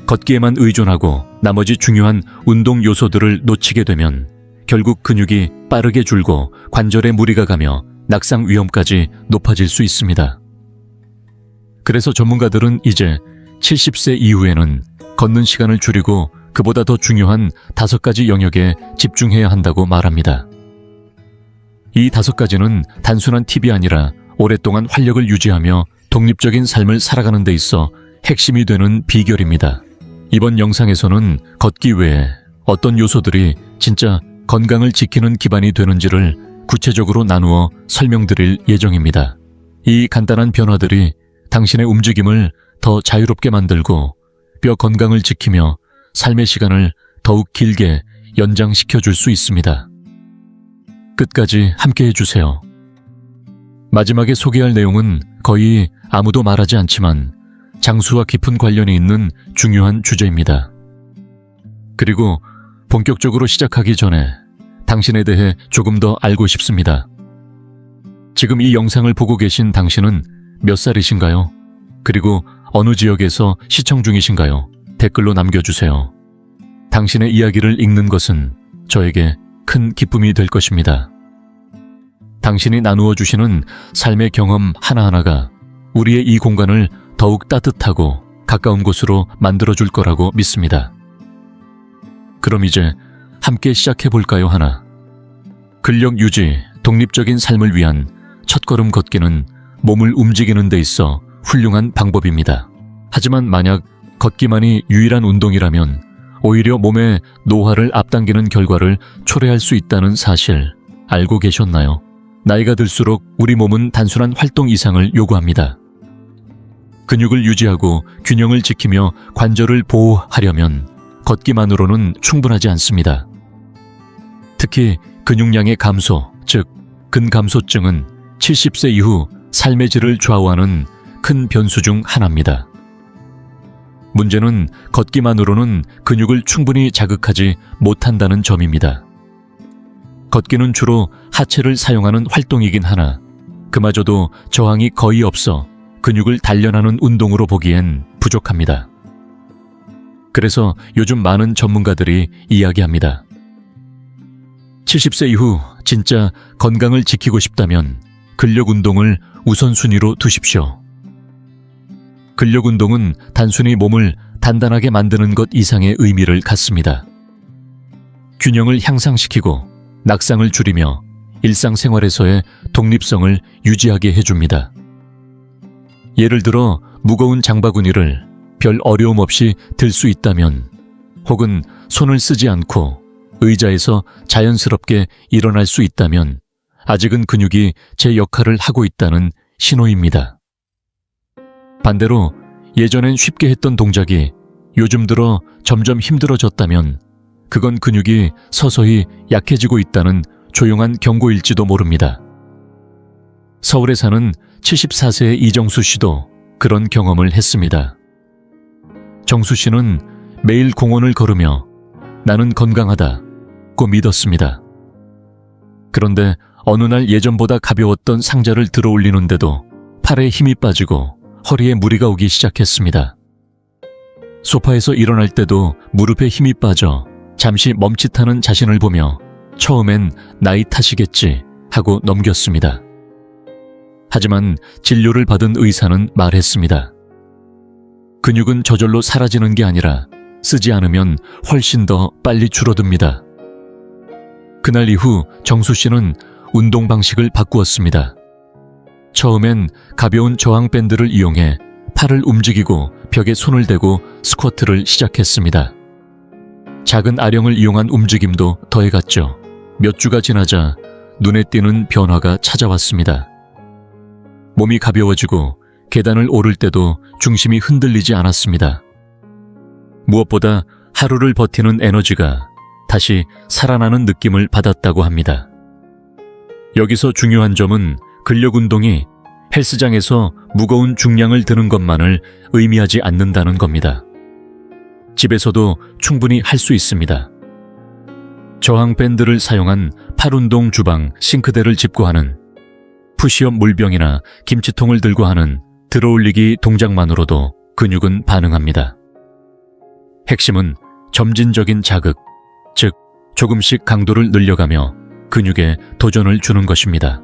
걷기에만 의존하고 나머지 중요한 운동 요소들을 놓치게 되면 결국 근육이 빠르게 줄고 관절에 무리가 가며 낙상 위험까지 높아질 수 있습니다. 그래서 전문가들은 이제 70세 이후에는 걷는 시간을 줄이고 그보다 더 중요한 5가지 영역에 집중해야 한다고 말합니다. 이 5가지는 단순한 팁이 아니라 오랫동안 활력을 유지하며 독립적인 삶을 살아가는 데 있어 핵심이 되는 비결입니다. 이번 영상에서는 걷기 외에 어떤 요소들이 진짜 건강을 지키는 기반이 되는지를 구체적으로 나누어 설명드릴 예정입니다. 이 간단한 변화들이 당신의 움직임을 더 자유롭게 만들고 뼈 건강을 지키며 삶의 시간을 더욱 길게 연장시켜 줄 수 있습니다. 끝까지 함께 해주세요. 마지막에 소개할 내용은 거의 아무도 말하지 않지만 장수와 깊은 관련이 있는 중요한 주제입니다. 그리고 본격적으로 시작하기 전에 당신에 대해 조금 더 알고 싶습니다. 지금 이 영상을 보고 계신 당신은 몇 살이신가요? 그리고 어느 지역에서 시청 중이신가요? 댓글로 남겨주세요. 당신의 이야기를 읽는 것은 저에게 큰 기쁨이 될 것입니다. 당신이 나누어 주시는 삶의 경험 하나하나가 우리의 이 공간을 더욱 따뜻하고 가까운 곳으로 만들어줄 거라고 믿습니다. 그럼 이제 함께 시작해볼까요? 하나. 근력 유지, 독립적인 삶을 위한 첫걸음 걷기는 몸을 움직이는 데 있어 훌륭한 방법입니다. 하지만 만약 걷기만이 유일한 운동이라면 오히려 몸의 노화를 앞당기는 결과를 초래할 수 있다는 사실 알고 계셨나요? 나이가 들수록 우리 몸은 단순한 활동 이상을 요구합니다. 근육을 유지하고 균형을 지키며 관절을 보호하려면 걷기만으로는 충분하지 않습니다. 특히 근육량의 감소, 즉 근감소증은 70세 이후 삶의 질을 좌우하는 큰 변수 중 하나입니다. 문제는 걷기만으로는 근육을 충분히 자극하지 못한다는 점입니다. 걷기는 주로 하체를 사용하는 활동이긴 하나 그마저도 저항이 거의 없어 근육을 단련하는 운동으로 보기엔 부족합니다. 그래서 요즘 많은 전문가들이 이야기합니다. 70세 이후 진짜 건강을 지키고 싶다면 근력 운동을 우선순위로 두십시오. 근력 운동은 단순히 몸을 단단하게 만드는 것 이상의 의미를 갖습니다. 균형을 향상시키고 낙상을 줄이며 일상생활에서의 독립성을 유지하게 해줍니다. 예를 들어 무거운 장바구니를 별 어려움 없이 들 수 있다면 혹은 손을 쓰지 않고 의자에서 자연스럽게 일어날 수 있다면 아직은 근육이 제 역할을 하고 있다는 신호입니다. 반대로 예전엔 쉽게 했던 동작이 요즘 들어 점점 힘들어졌다면 그건 근육이 서서히 약해지고 있다는 조용한 경고일지도 모릅니다. 서울에 사는 74세의 이정수 씨도 그런 경험을 했습니다. 정수 씨는 매일 공원을 걸으며 나는 건강하다고 믿었습니다. 그런데 어느 날 예전보다 가벼웠던 상자를 들어 올리는데도 팔에 힘이 빠지고 허리에 무리가 오기 시작했습니다. 소파에서 일어날 때도 무릎에 힘이 빠져 잠시 멈칫하는 자신을 보며 처음엔 나이 탓이겠지 하고 넘겼습니다. 하지만 진료를 받은 의사는 말했습니다. 근육은 저절로 사라지는 게 아니라 쓰지 않으면 훨씬 더 빨리 줄어듭니다. 그날 이후 정수 씨는 운동 방식을 바꾸었습니다. 처음엔 가벼운 저항 밴드를 이용해 팔을 움직이고 벽에 손을 대고 스쿼트를 시작했습니다. 작은 아령을 이용한 움직임도 더해갔죠. 몇 주가 지나자 눈에 띄는 변화가 찾아왔습니다. 몸이 가벼워지고 계단을 오를 때도 중심이 흔들리지 않았습니다. 무엇보다 하루를 버티는 에너지가 다시 살아나는 느낌을 받았다고 합니다. 여기서 중요한 점은 근력 운동이 헬스장에서 무거운 중량을 드는 것만을 의미하지 않는다는 겁니다. 집에서도 충분히 할 수 있습니다. 저항 밴드를 사용한 팔운동 주방 싱크대를 짚고 하는 푸시업 물병이나 김치통을 들고 하는 들어올리기 동작만으로도 근육은 반응합니다. 핵심은 점진적인 자극, 즉 조금씩 강도를 늘려가며 근육에 도전을 주는 것입니다.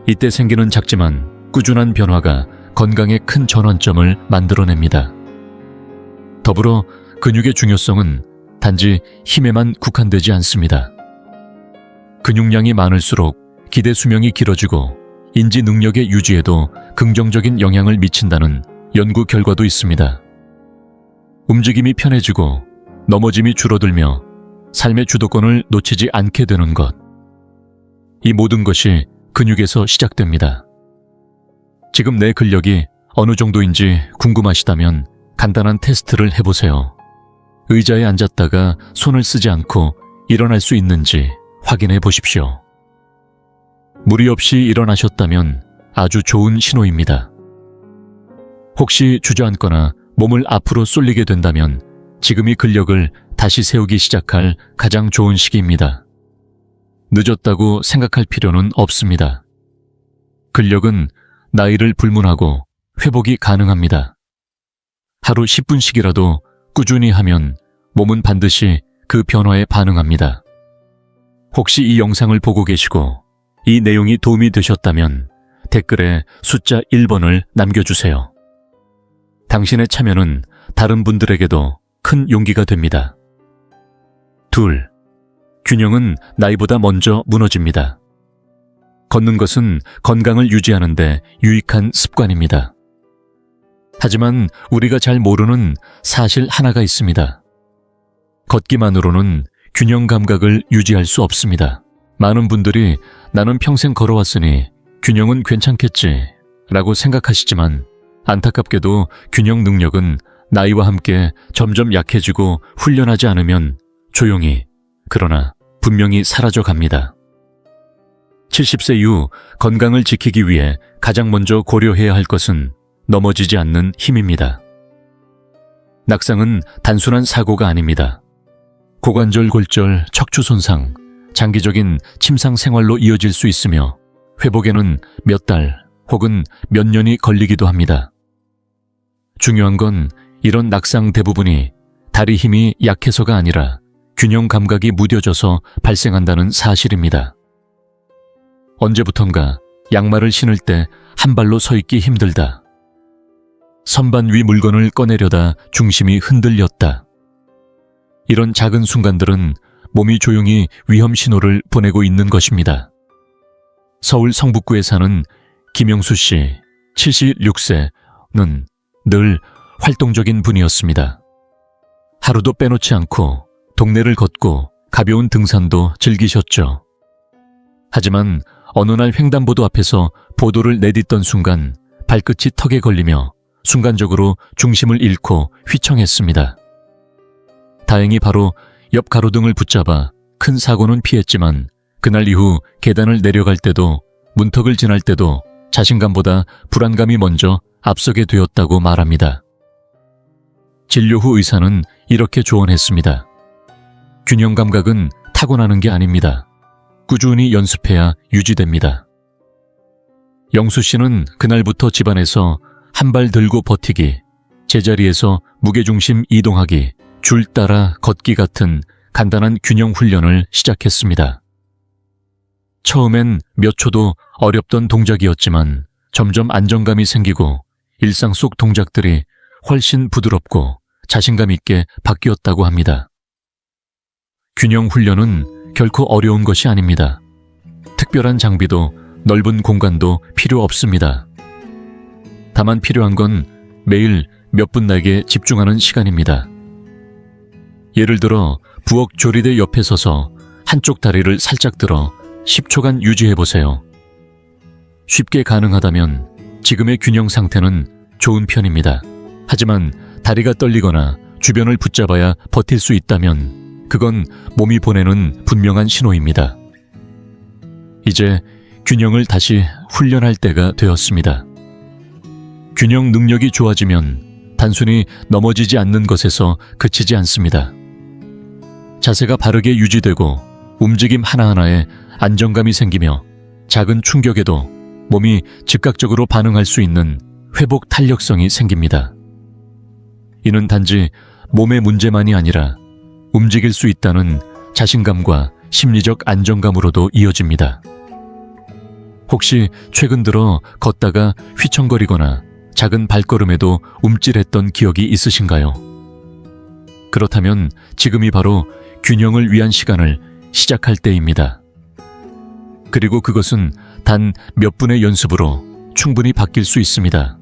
이때 생기는 작지만 꾸준한 변화가 건강에 큰 전환점을 만들어냅니다. 더불어 근육의 중요성은 단지 힘에만 국한되지 않습니다. 근육량이 많을수록 기대 수명이 길어지고 인지 능력의 유지에도 긍정적인 영향을 미친다는 연구 결과도 있습니다. 움직임이 편해지고 넘어짐이 줄어들며 삶의 주도권을 놓치지 않게 되는 것. 이 모든 것이 근육에서 시작됩니다. 지금 내 근력이 어느 정도인지 궁금하시다면 간단한 테스트를 해보세요. 의자에 앉았다가 손을 쓰지 않고 일어날 수 있는지 확인해 보십시오. 무리 없이 일어나셨다면 아주 좋은 신호입니다. 혹시 주저앉거나 몸을 앞으로 쏠리게 된다면 지금이 근력을 다시 세우기 시작할 가장 좋은 시기입니다. 늦었다고 생각할 필요는 없습니다. 근력은 나이를 불문하고 회복이 가능합니다. 하루 10분씩이라도 꾸준히 하면 몸은 반드시 그 변화에 반응합니다. 혹시 이 영상을 보고 계시고 이 내용이 도움이 되셨다면 댓글에 숫자 1번을 남겨주세요. 당신의 참여는 다른 분들에게도 큰 용기가 됩니다. 2. 균형은 나이보다 먼저 무너집니다. 걷는 것은 건강을 유지하는 데 유익한 습관입니다. 하지만 우리가 잘 모르는 사실 하나가 있습니다. 걷기만으로는 균형 감각을 유지할 수 없습니다. 많은 분들이 나는 평생 걸어왔으니 균형은 괜찮겠지 라고 생각하시지만 안타깝게도 균형 능력은 나이와 함께 점점 약해지고 훈련하지 않으면 조용히 그러나 분명히 사라져 갑니다. 70세 이후 건강을 지키기 위해 가장 먼저 고려해야 할 것은 넘어지지 않는 힘입니다. 낙상은 단순한 사고가 아닙니다. 고관절 골절, 척추 손상, 장기적인 침상 생활로 이어질 수 있으며 회복에는 몇 달 혹은 몇 년이 걸리기도 합니다. 중요한 건 이런 낙상 대부분이 다리 힘이 약해서가 아니라 균형 감각이 무뎌져서 발생한다는 사실입니다. 언제부턴가 양말을 신을 때 한 발로 서 있기 힘들다. 선반 위 물건을 꺼내려다 중심이 흔들렸다. 이런 작은 순간들은 몸이 조용히 위험 신호를 보내고 있는 것입니다. 서울 성북구에 사는 김영수 씨, 76세는 늘 활동적인 분이었습니다. 하루도 빼놓지 않고 동네를 걷고 가벼운 등산도 즐기셨죠. 하지만 어느 날 횡단보도 앞에서 보도를 내딛던 순간 발끝이 턱에 걸리며 순간적으로 중심을 잃고 휘청했습니다. 다행히 바로 옆 가로등을 붙잡아 큰 사고는 피했지만 그날 이후 계단을 내려갈 때도 문턱을 지날 때도 자신감보다 불안감이 먼저 앞서게 되었다고 말합니다. 진료 후 의사는 이렇게 조언했습니다. 균형 감각은 타고나는 게 아닙니다. 꾸준히 연습해야 유지됩니다. 영수 씨는 그날부터 집안에서 한 발 들고 버티기, 제자리에서 무게중심 이동하기, 줄 따라 걷기 같은 간단한 균형 훈련을 시작했습니다. 처음엔 몇 초도 어렵던 동작이었지만 점점 안정감이 생기고 일상 속 동작들이 훨씬 부드럽고 자신감 있게 바뀌었다고 합니다. 균형 훈련은 결코 어려운 것이 아닙니다. 특별한 장비도 넓은 공간도 필요 없습니다. 다만 필요한 건 매일 몇 분 나에게 집중하는 시간입니다. 예를 들어 부엌 조리대 옆에 서서 한쪽 다리를 살짝 들어 10초간 유지해보세요. 쉽게 가능하다면 지금의 균형 상태는 좋은 편입니다. 하지만 다리가 떨리거나 주변을 붙잡아야 버틸 수 있다면 그건 몸이 보내는 분명한 신호입니다. 이제 균형을 다시 훈련할 때가 되었습니다. 균형 능력이 좋아지면 단순히 넘어지지 않는 것에서 그치지 않습니다. 자세가 바르게 유지되고 움직임 하나하나에 안정감이 생기며 작은 충격에도 몸이 즉각적으로 반응할 수 있는 회복 탄력성이 생깁니다. 이는 단지 몸의 문제만이 아니라 움직일 수 있다는 자신감과 심리적 안정감으로도 이어집니다. 혹시 최근 들어 걷다가 휘청거리거나 작은 발걸음에도 움찔했던 기억이 있으신가요? 그렇다면 지금이 바로 균형을 위한 시간을 시작할 때입니다. 그리고 그것은 단 몇 분의 연습으로 충분히 바뀔 수 있습니다.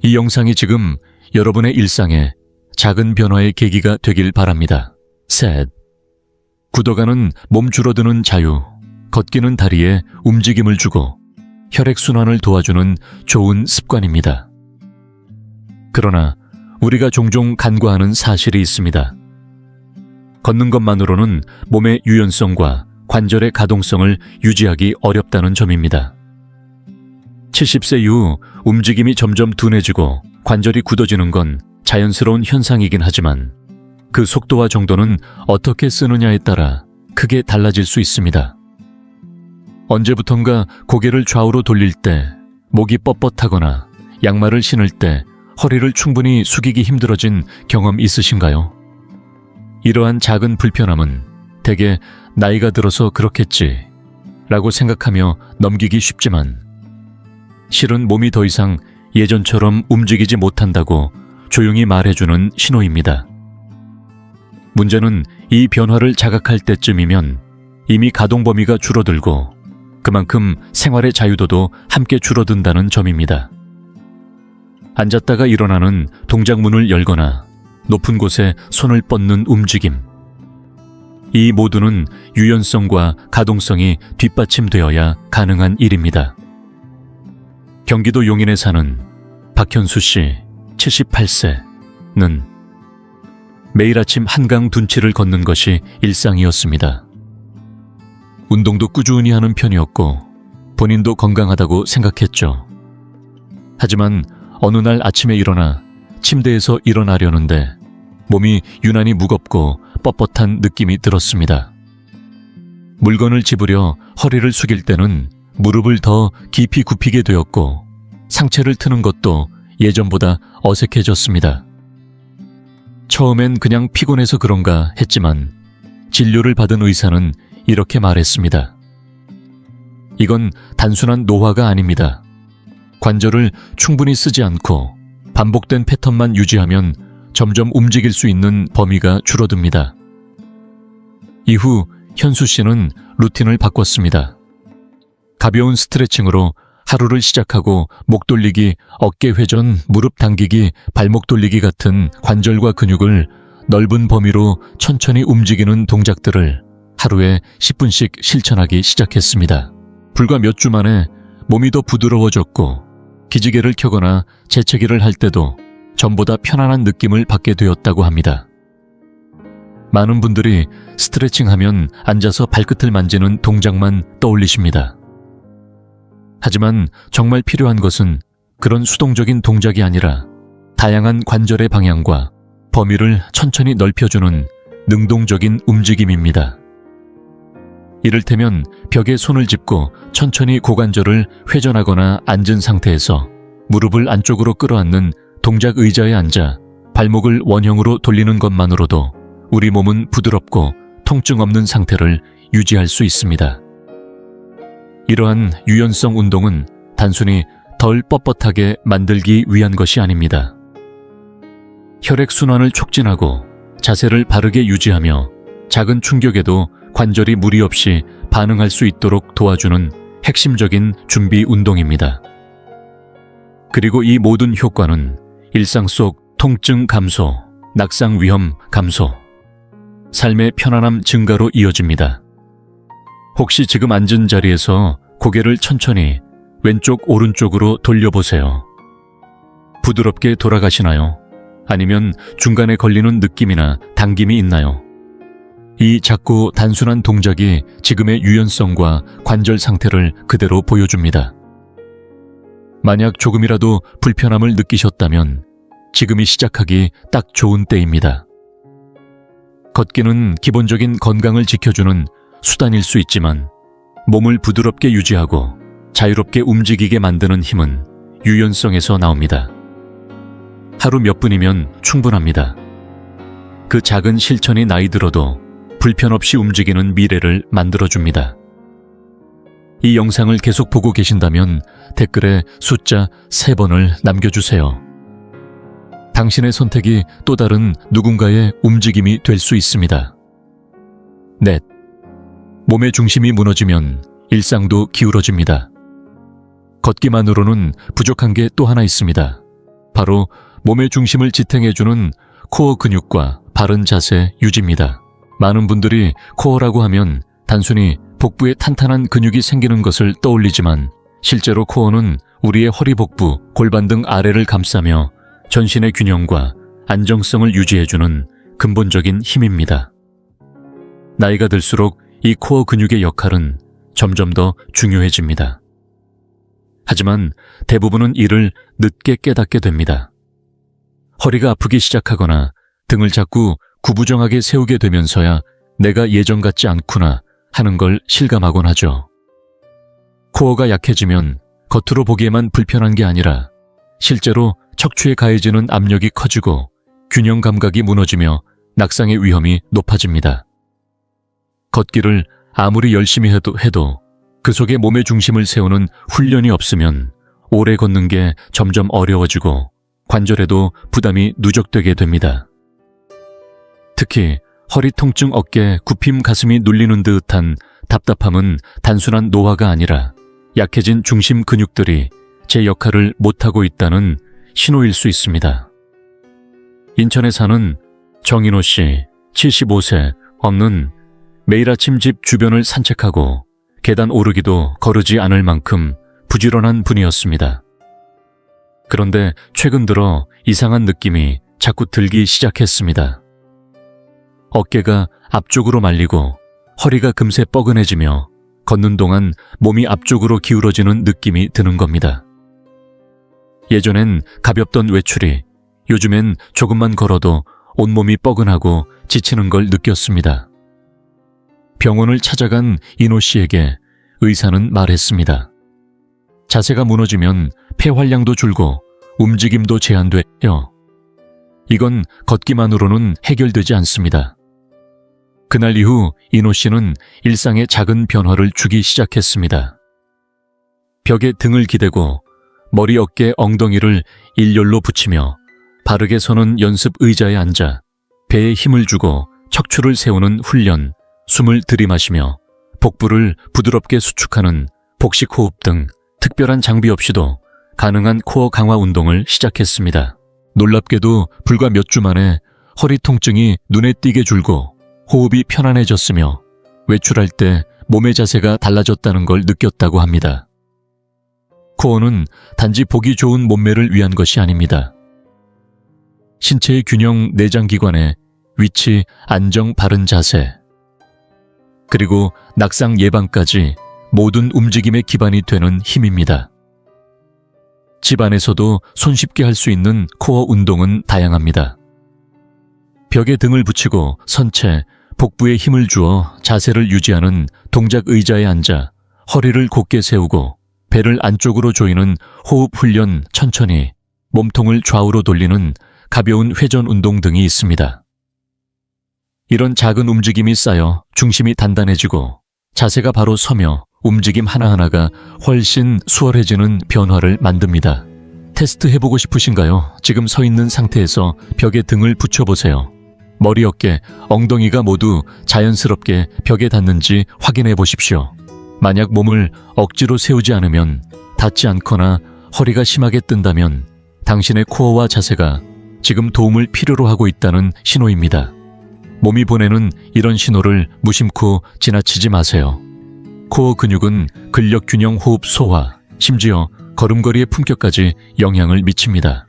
이 영상이 지금 여러분의 일상에 작은 변화의 계기가 되길 바랍니다. 셋. 굳어가는 몸 줄어드는 자유, 걷기는 다리에 움직임을 주고 혈액순환을 도와주는 좋은 습관입니다. 그러나 우리가 종종 간과하는 사실이 있습니다. 걷는 것만으로는 몸의 유연성과 관절의 가동성을 유지하기 어렵다는 점입니다. 70세 이후 움직임이 점점 둔해지고 관절이 굳어지는 건 자연스러운 현상이긴 하지만 그 속도와 정도는 어떻게 쓰느냐에 따라 크게 달라질 수 있습니다. 언제부턴가 고개를 좌우로 돌릴 때, 목이 뻣뻣하거나 양말을 신을 때 허리를 충분히 숙이기 힘들어진 경험 있으신가요? 이러한 작은 불편함은 대개 나이가 들어서 그렇겠지 라고 생각하며 넘기기 쉽지만 실은 몸이 더 이상 예전처럼 움직이지 못한다고 조용히 말해주는 신호입니다. 문제는 이 변화를 자각할 때쯤이면 이미 가동 범위가 줄어들고 그만큼 생활의 자유도도 함께 줄어든다는 점입니다. 앉았다가 일어나는 동작문을 열거나 높은 곳에 손을 뻗는 움직임. 이 모두는 유연성과 가동성이 뒷받침되어야 가능한 일입니다. 경기도 용인에 사는 박현수 씨 78세는 매일 아침 한강 둔치를 걷는 것이 일상이었습니다. 운동도 꾸준히 하는 편이었고 본인도 건강하다고 생각했죠. 하지만 어느 날 아침에 일어나 침대에서 일어나려는데 몸이 유난히 무겁고 뻣뻣한 느낌이 들었습니다. 물건을 집으려 허리를 숙일 때는 무릎을 더 깊이 굽히게 되었고 상체를 트는 것도 예전보다 어색해졌습니다. 처음엔 그냥 피곤해서 그런가 했지만 진료를 받은 의사는 이렇게 말했습니다. 이건 단순한 노화가 아닙니다. 관절을 충분히 쓰지 않고 반복된 패턴만 유지하면 점점 움직일 수 있는 범위가 줄어듭니다. 이후 현수 씨는 루틴을 바꿨습니다. 가벼운 스트레칭으로 하루를 시작하고 목 돌리기, 어깨 회전, 무릎 당기기, 발목 돌리기 같은 관절과 근육을 넓은 범위로 천천히 움직이는 동작들을 하루에 10분씩 실천하기 시작했습니다. 불과 몇 주 만에 몸이 더 부드러워졌고 기지개를 켜거나 재채기를 할 때도 전보다 편안한 느낌을 받게 되었다고 합니다. 많은 분들이 스트레칭하면 앉아서 발끝을 만지는 동작만 떠올리십니다. 하지만 정말 필요한 것은 그런 수동적인 동작이 아니라 다양한 관절의 방향과 범위를 천천히 넓혀주는 능동적인 움직임입니다. 이를테면 벽에 손을 짚고 천천히 고관절을 회전하거나 앉은 상태에서 무릎을 안쪽으로 끌어안는 동작 의자에 앉아 발목을 원형으로 돌리는 것만으로도 우리 몸은 부드럽고 통증 없는 상태를 유지할 수 있습니다. 이러한 유연성 운동은 단순히 덜 뻣뻣하게 만들기 위한 것이 아닙니다. 혈액순환을 촉진하고 자세를 바르게 유지하며 작은 충격에도 관절이 무리 없이 반응할 수 있도록 도와주는 핵심적인 준비 운동입니다. 그리고 이 모든 효과는 일상 속 통증 감소, 낙상 위험 감소, 삶의 편안함 증가로 이어집니다. 혹시 지금 앉은 자리에서 고개를 천천히 왼쪽 오른쪽으로 돌려보세요. 부드럽게 돌아가시나요? 아니면 중간에 걸리는 느낌이나 당김이 있나요? 이 작고 단순한 동작이 지금의 유연성과 관절 상태를 그대로 보여줍니다. 만약 조금이라도 불편함을 느끼셨다면 지금이 시작하기 딱 좋은 때입니다. 걷기는 기본적인 건강을 지켜주는 수단일 수 있지만 몸을 부드럽게 유지하고 자유롭게 움직이게 만드는 힘은 유연성에서 나옵니다. 하루 몇 분이면 충분합니다. 그 작은 실천이 나이 들어도 불편 없이 움직이는 미래를 만들어줍니다. 이 영상을 계속 보고 계신다면 댓글에 숫자 3번을 남겨주세요. 당신의 선택이 또 다른 누군가의 움직임이 될 수 있습니다. 넷. 몸의 중심이 무너지면 일상도 기울어집니다. 걷기만으로는 부족한 게 또 하나 있습니다. 바로 몸의 중심을 지탱해주는 코어 근육과 바른 자세 유지입니다. 많은 분들이 코어라고 하면 단순히 복부에 탄탄한 근육이 생기는 것을 떠올리지만 실제로 코어는 우리의 허리 복부, 골반 등 아래를 감싸며 전신의 균형과 안정성을 유지해주는 근본적인 힘입니다. 나이가 들수록 이 코어 근육의 역할은 점점 더 중요해집니다. 하지만 대부분은 이를 늦게 깨닫게 됩니다. 허리가 아프기 시작하거나 등을 자꾸 구부정하게 세우게 되면서야 내가 예전 같지 않구나 하는 걸 실감하곤 하죠. 코어가 약해지면 겉으로 보기에만 불편한 게 아니라 실제로 척추에 가해지는 압력이 커지고 균형 감각이 무너지며 낙상의 위험이 높아집니다. 걷기를 아무리 열심히 해도 그 속에 몸의 중심을 세우는 훈련이 없으면 오래 걷는 게 점점 어려워지고 관절에도 부담이 누적되게 됩니다. 특히 허리 통증, 어깨, 굽힘, 가슴이 눌리는 듯한 답답함은 단순한 노화가 아니라 약해진 중심 근육들이 제 역할을 못하고 있다는 신호일 수 있습니다. 인천에 사는 정인호 씨, 75세, 엄는 매일 아침 집 주변을 산책하고 계단 오르기도 거르지 않을 만큼 부지런한 분이었습니다. 그런데 최근 들어 이상한 느낌이 자꾸 들기 시작했습니다. 어깨가 앞쪽으로 말리고 허리가 금세 뻐근해지며 걷는 동안 몸이 앞쪽으로 기울어지는 느낌이 드는 겁니다. 예전엔 가볍던 외출이 요즘엔 조금만 걸어도 온몸이 뻐근하고 지치는 걸 느꼈습니다. 병원을 찾아간 인호 씨에게 의사는 말했습니다. 자세가 무너지면 폐활량도 줄고 움직임도 제한돼요. 이건 걷기만으로는 해결되지 않습니다. 그날 이후 인호 씨는 일상에 작은 변화를 주기 시작했습니다. 벽에 등을 기대고 머리, 어깨, 엉덩이를 일렬로 붙이며 바르게 서는 연습 의자에 앉아 배에 힘을 주고 척추를 세우는 훈련, 숨을 들이마시며 복부를 부드럽게 수축하는 복식 호흡 등 특별한 장비 없이도 가능한 코어 강화 운동을 시작했습니다. 놀랍게도 불과 몇 주 만에 허리 통증이 눈에 띄게 줄고 호흡이 편안해졌으며 외출할 때 몸의 자세가 달라졌다는 걸 느꼈다고 합니다. 코어는 단지 보기 좋은 몸매를 위한 것이 아닙니다. 신체의 균형, 내장기관의 위치, 안정, 바른 자세, 그리고 낙상 예방까지 모든 움직임의 기반이 되는 힘입니다. 집 안에서도 손쉽게 할 수 있는 코어 운동은 다양합니다. 벽에 등을 붙이고 선 채 복부에 힘을 주어 자세를 유지하는 동작 의자에 앉아 허리를 곧게 세우고 배를 안쪽으로 조이는 호흡 훈련, 천천히 몸통을 좌우로 돌리는 가벼운 회전 운동 등이 있습니다. 이런 작은 움직임이 쌓여 중심이 단단해지고 자세가 바로 서며 움직임 하나하나가 훨씬 수월해지는 변화를 만듭니다. 테스트 해보고 싶으신가요? 지금 서 있는 상태에서 벽에 등을 붙여보세요. 머리, 어깨, 엉덩이가 모두 자연스럽게 벽에 닿는지 확인해 보십시오. 만약 몸을 억지로 세우지 않으면, 닿지 않거나 허리가 심하게 뜬다면 당신의 코어와 자세가 지금 도움을 필요로 하고 있다는 신호입니다. 몸이 보내는 이런 신호를 무심코 지나치지 마세요. 코어 근육은 근력 균형, 호흡, 소화, 심지어 걸음걸이의 품격까지 영향을 미칩니다.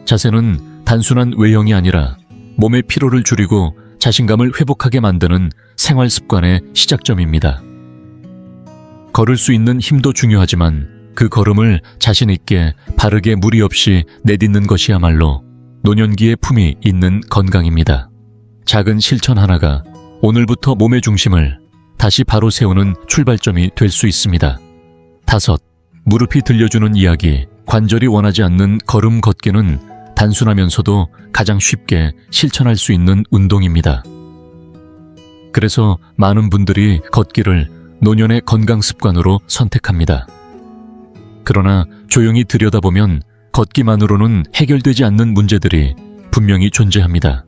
자세는 단순한 외형이 아니라 몸의 피로를 줄이고 자신감을 회복하게 만드는 생활 습관의 시작점입니다. 걸을 수 있는 힘도 중요하지만 그 걸음을 자신 있게 바르게 무리 없이 내딛는 것이야말로 노년기의 품이 있는 건강입니다. 작은 실천 하나가 오늘부터 몸의 중심을 다시 바로 세우는 출발점이 될 수 있습니다. 5. 무릎이 들려주는 이야기. 관절이 원하지 않는 걸음 걷기는 단순하면서도 가장 쉽게 실천할 수 있는 운동입니다. 그래서 많은 분들이 걷기를 노년의 건강 습관으로 선택합니다. 그러나 조용히 들여다보면 걷기만으로는 해결되지 않는 문제들이 분명히 존재합니다.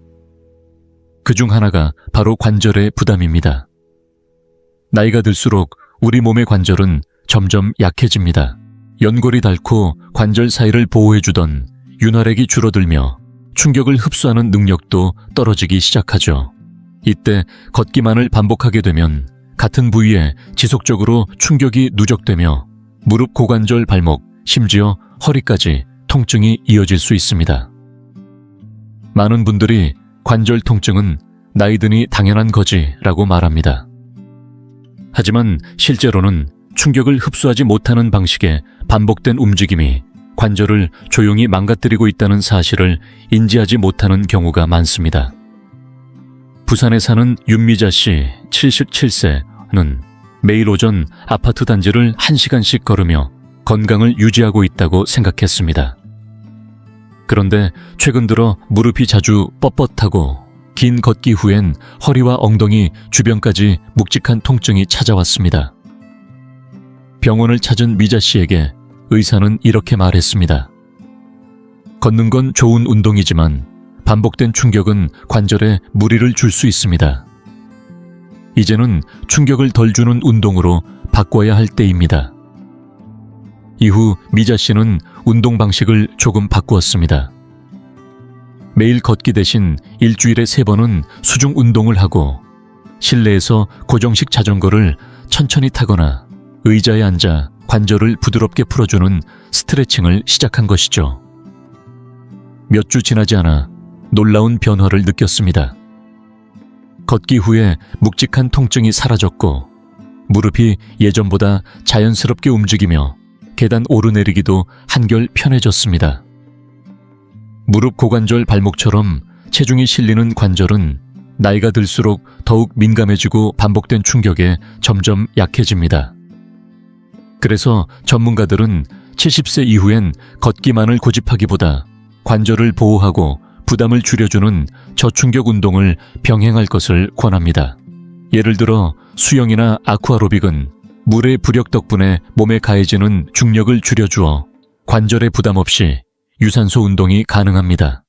그중 하나가 바로 관절의 부담입니다. 나이가 들수록 우리 몸의 관절은 점점 약해집니다. 연골이 닳고 관절 사이를 보호해주던 윤활액이 줄어들며 충격을 흡수하는 능력도 떨어지기 시작하죠. 이때 걷기만을 반복하게 되면 같은 부위에 지속적으로 충격이 누적되며 무릎, 고관절, 발목, 심지어 허리까지 통증이 이어질 수 있습니다. 많은 분들이 관절 통증은 나이 드니 당연한 거지라고 말합니다. 하지만 실제로는 충격을 흡수하지 못하는 방식의 반복된 움직임이 관절을 조용히 망가뜨리고 있다는 사실을 인지하지 못하는 경우가 많습니다. 부산에 사는 윤미자 씨 77세는 매일 오전 아파트 단지를 1시간씩 걸으며 건강을 유지하고 있다고 생각했습니다. 그런데 최근 들어 무릎이 자주 뻣뻣하고 긴 걷기 후엔 허리와 엉덩이 주변까지 묵직한 통증이 찾아왔습니다. 병원을 찾은 미자 씨에게 의사는 이렇게 말했습니다. 걷는 건 좋은 운동이지만 반복된 충격은 관절에 무리를 줄 수 있습니다. 이제는 충격을 덜 주는 운동으로 바꿔야 할 때입니다. 이후 미자 씨는 운동 방식을 조금 바꾸었습니다. 매일 걷기 대신 일주일에 3번은 수중 운동을 하고 실내에서 고정식 자전거를 천천히 타거나 의자에 앉아 관절을 부드럽게 풀어주는 스트레칭을 시작한 것이죠. 몇 주 지나지 않아 놀라운 변화를 느꼈습니다. 걷기 후에 묵직한 통증이 사라졌고 무릎이 예전보다 자연스럽게 움직이며 계단 오르내리기도 한결 편해졌습니다. 무릎 고관절 발목처럼 체중이 실리는 관절은 나이가 들수록 더욱 민감해지고 반복된 충격에 점점 약해집니다. 그래서 전문가들은 70세 이후엔 걷기만을 고집하기보다 관절을 보호하고 부담을 줄여주는 저충격 운동을 병행할 것을 권합니다. 예를 들어 수영이나 아쿠아로빅은 물의 부력 덕분에 몸에 가해지는 중력을 줄여주어 관절에 부담 없이 유산소 운동이 가능합니다.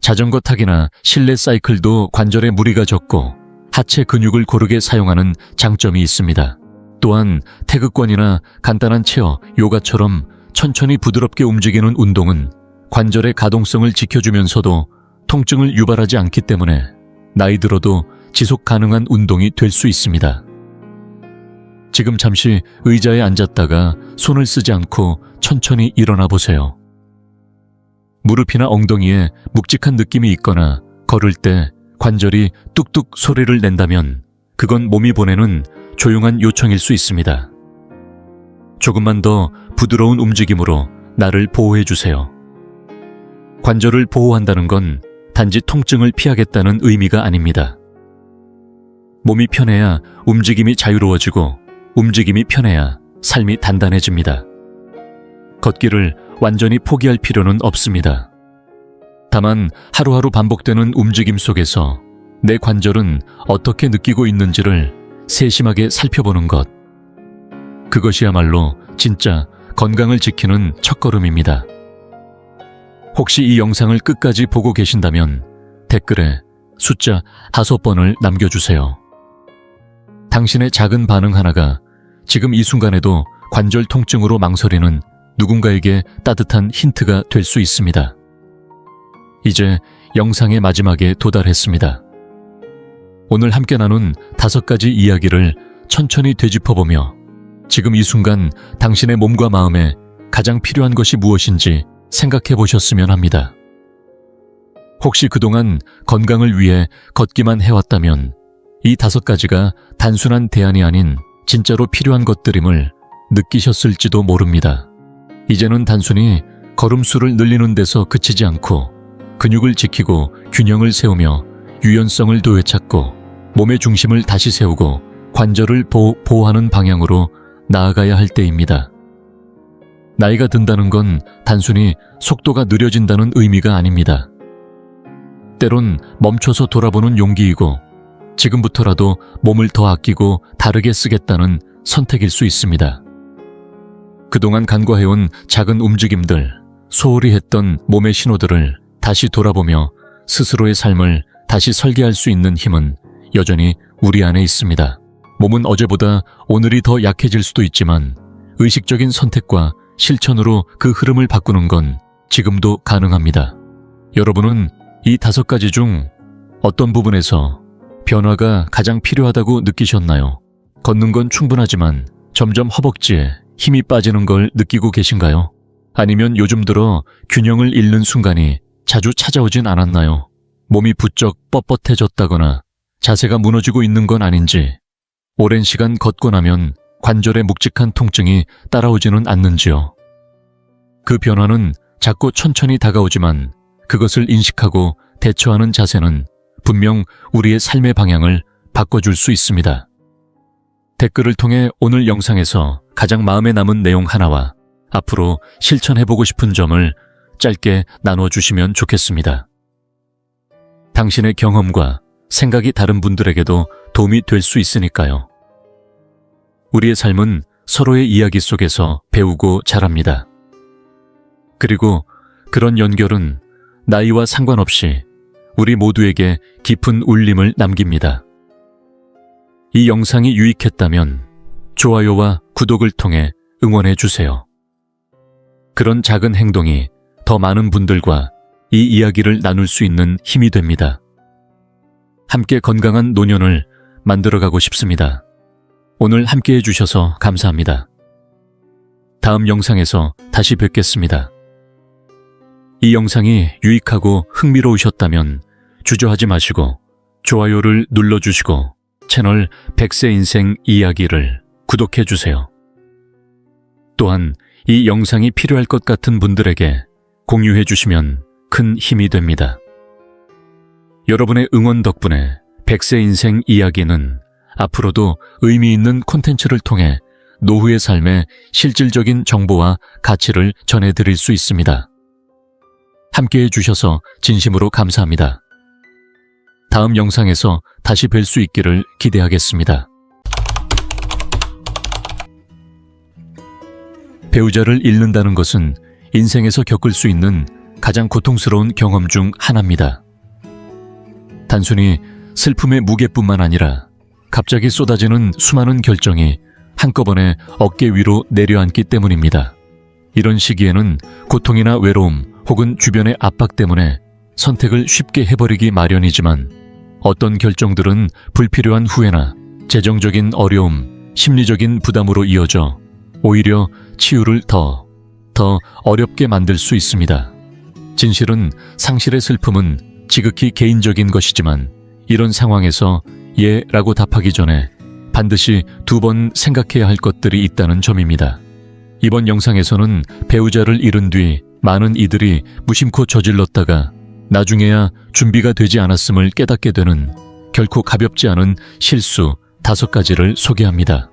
자전거 타기나 실내 사이클도 관절에 무리가 적고 하체 근육을 고르게 사용하는 장점이 있습니다. 또한 태극권이나 간단한 체어, 요가처럼 천천히 부드럽게 움직이는 운동은 관절의 가동성을 지켜주면서도 통증을 유발하지 않기 때문에 나이 들어도 지속 가능한 운동이 될 수 있습니다. 지금 잠시 의자에 앉았다가 손을 쓰지 않고 천천히 일어나 보세요. 무릎이나 엉덩이에 묵직한 느낌이 있거나 걸을 때 관절이 뚝뚝 소리를 낸다면 그건 몸이 보내는 조용한 요청일 수 있습니다. 조금만 더 부드러운 움직임으로 나를 보호해 주세요. 관절을 보호한다는 건 단지 통증을 피하겠다는 의미가 아닙니다. 몸이 편해야 움직임이 자유로워지고 움직임이 편해야 삶이 단단해집니다. 걷기를 완전히 포기할 필요는 없습니다. 다만 하루하루 반복되는 움직임 속에서 내 관절은 어떻게 느끼고 있는지를 세심하게 살펴보는 것. 그것이야말로 진짜 건강을 지키는 첫걸음입니다. 혹시 이 영상을 끝까지 보고 계신다면 댓글에 숫자 5번을 남겨주세요. 당신의 작은 반응 하나가 지금 이 순간에도 관절 통증으로 망설이는 누군가에게 따뜻한 힌트가 될 수 있습니다. 이제 영상의 마지막에 도달했습니다. 오늘 함께 나눈 5가지 이야기를 천천히 되짚어보며 지금 이 순간 당신의 몸과 마음에 가장 필요한 것이 무엇인지 생각해 보셨으면 합니다. 혹시 그동안 건강을 위해 걷기만 해왔다면 이 5가지가 단순한 대안이 아닌 진짜로 필요한 것들임을 느끼셨을지도 모릅니다. 이제는 단순히 걸음수를 늘리는 데서 그치지 않고 근육을 지키고 균형을 세우며 유연성을 되찾고 몸의 중심을 다시 세우고 관절을 보호하는 방향으로 나아가야 할 때입니다. 나이가 든다는 건 단순히 속도가 느려진다는 의미가 아닙니다. 때론 멈춰서 돌아보는 용기이고 지금부터라도 몸을 더 아끼고 다르게 쓰겠다는 선택일 수 있습니다. 그동안 간과해온 작은 움직임들, 소홀히 했던 몸의 신호들을 다시 돌아보며 스스로의 삶을 다시 설계할 수 있는 힘은 여전히 우리 안에 있습니다. 몸은 어제보다 오늘이 더 약해질 수도 있지만 의식적인 선택과 실천으로 그 흐름을 바꾸는 건 지금도 가능합니다. 여러분은 이 5가지 중 어떤 부분에서 변화가 가장 필요하다고 느끼셨나요? 걷는 건 충분하지만 점점 허벅지에 힘이 빠지는 걸 느끼고 계신가요? 아니면 요즘 들어 균형을 잃는 순간이 자주 찾아오진 않았나요? 몸이 부쩍 뻣뻣해졌다거나 자세가 무너지고 있는 건 아닌지, 오랜 시간 걷고 나면 관절의 묵직한 통증이 따라오지는 않는지요? 그 변화는 작고 천천히 다가오지만 그것을 인식하고 대처하는 자세는 분명 우리의 삶의 방향을 바꿔줄 수 있습니다. 댓글을 통해 오늘 영상에서 가장 마음에 남은 내용 하나와 앞으로 실천해보고 싶은 점을 짧게 나눠주시면 좋겠습니다. 당신의 경험과 생각이 다른 분들에게도 도움이 될 수 있으니까요. 우리의 삶은 서로의 이야기 속에서 배우고 자랍니다. 그리고 그런 연결은 나이와 상관없이 우리 모두에게 깊은 울림을 남깁니다. 이 영상이 유익했다면 좋아요와 구독을 통해 응원해 주세요. 그런 작은 행동이 더 많은 분들과 이 이야기를 나눌 수 있는 힘이 됩니다. 함께 건강한 노년을 만들어가고 싶습니다. 오늘 함께 해주셔서 감사합니다. 다음 영상에서 다시 뵙겠습니다. 이 영상이 유익하고 흥미로우셨다면 주저하지 마시고 좋아요를 눌러주시고 채널 100세 인생 이야기를 구독해주세요. 또한 이 영상이 필요할 것 같은 분들에게 공유해주시면 큰 힘이 됩니다. 여러분의 응원 덕분에 100세 인생 이야기는 앞으로도 의미 있는 콘텐츠를 통해 노후의 삶에 실질적인 정보와 가치를 전해드릴 수 있습니다. 함께해 주셔서 진심으로 감사합니다. 다음 영상에서 다시 뵐 수 있기를 기대하겠습니다. 배우자를 잃는다는 것은 인생에서 겪을 수 있는 가장 고통스러운 경험 중 하나입니다. 단순히 슬픔의 무게뿐만 아니라 갑자기 쏟아지는 수많은 결정이 한꺼번에 어깨 위로 내려앉기 때문입니다. 이런 시기에는 고통이나 외로움 혹은 주변의 압박 때문에 선택을 쉽게 해버리기 마련이지만 어떤 결정들은 불필요한 후회나 재정적인 어려움, 심리적인 부담으로 이어져 오히려 치유를 더 어렵게 만들 수 있습니다. 진실은 상실의 슬픔은 지극히 개인적인 것이지만 이런 상황에서 예 라고 답하기 전에 반드시 2번 생각해야 할 것들이 있다는 점입니다. 이번 영상에서는 배우자를 잃은 뒤 많은 이들이 무심코 저질렀다가 나중에야 준비가 되지 않았음을 깨닫게 되는 결코 가볍지 않은 실수 5가지를 소개합니다.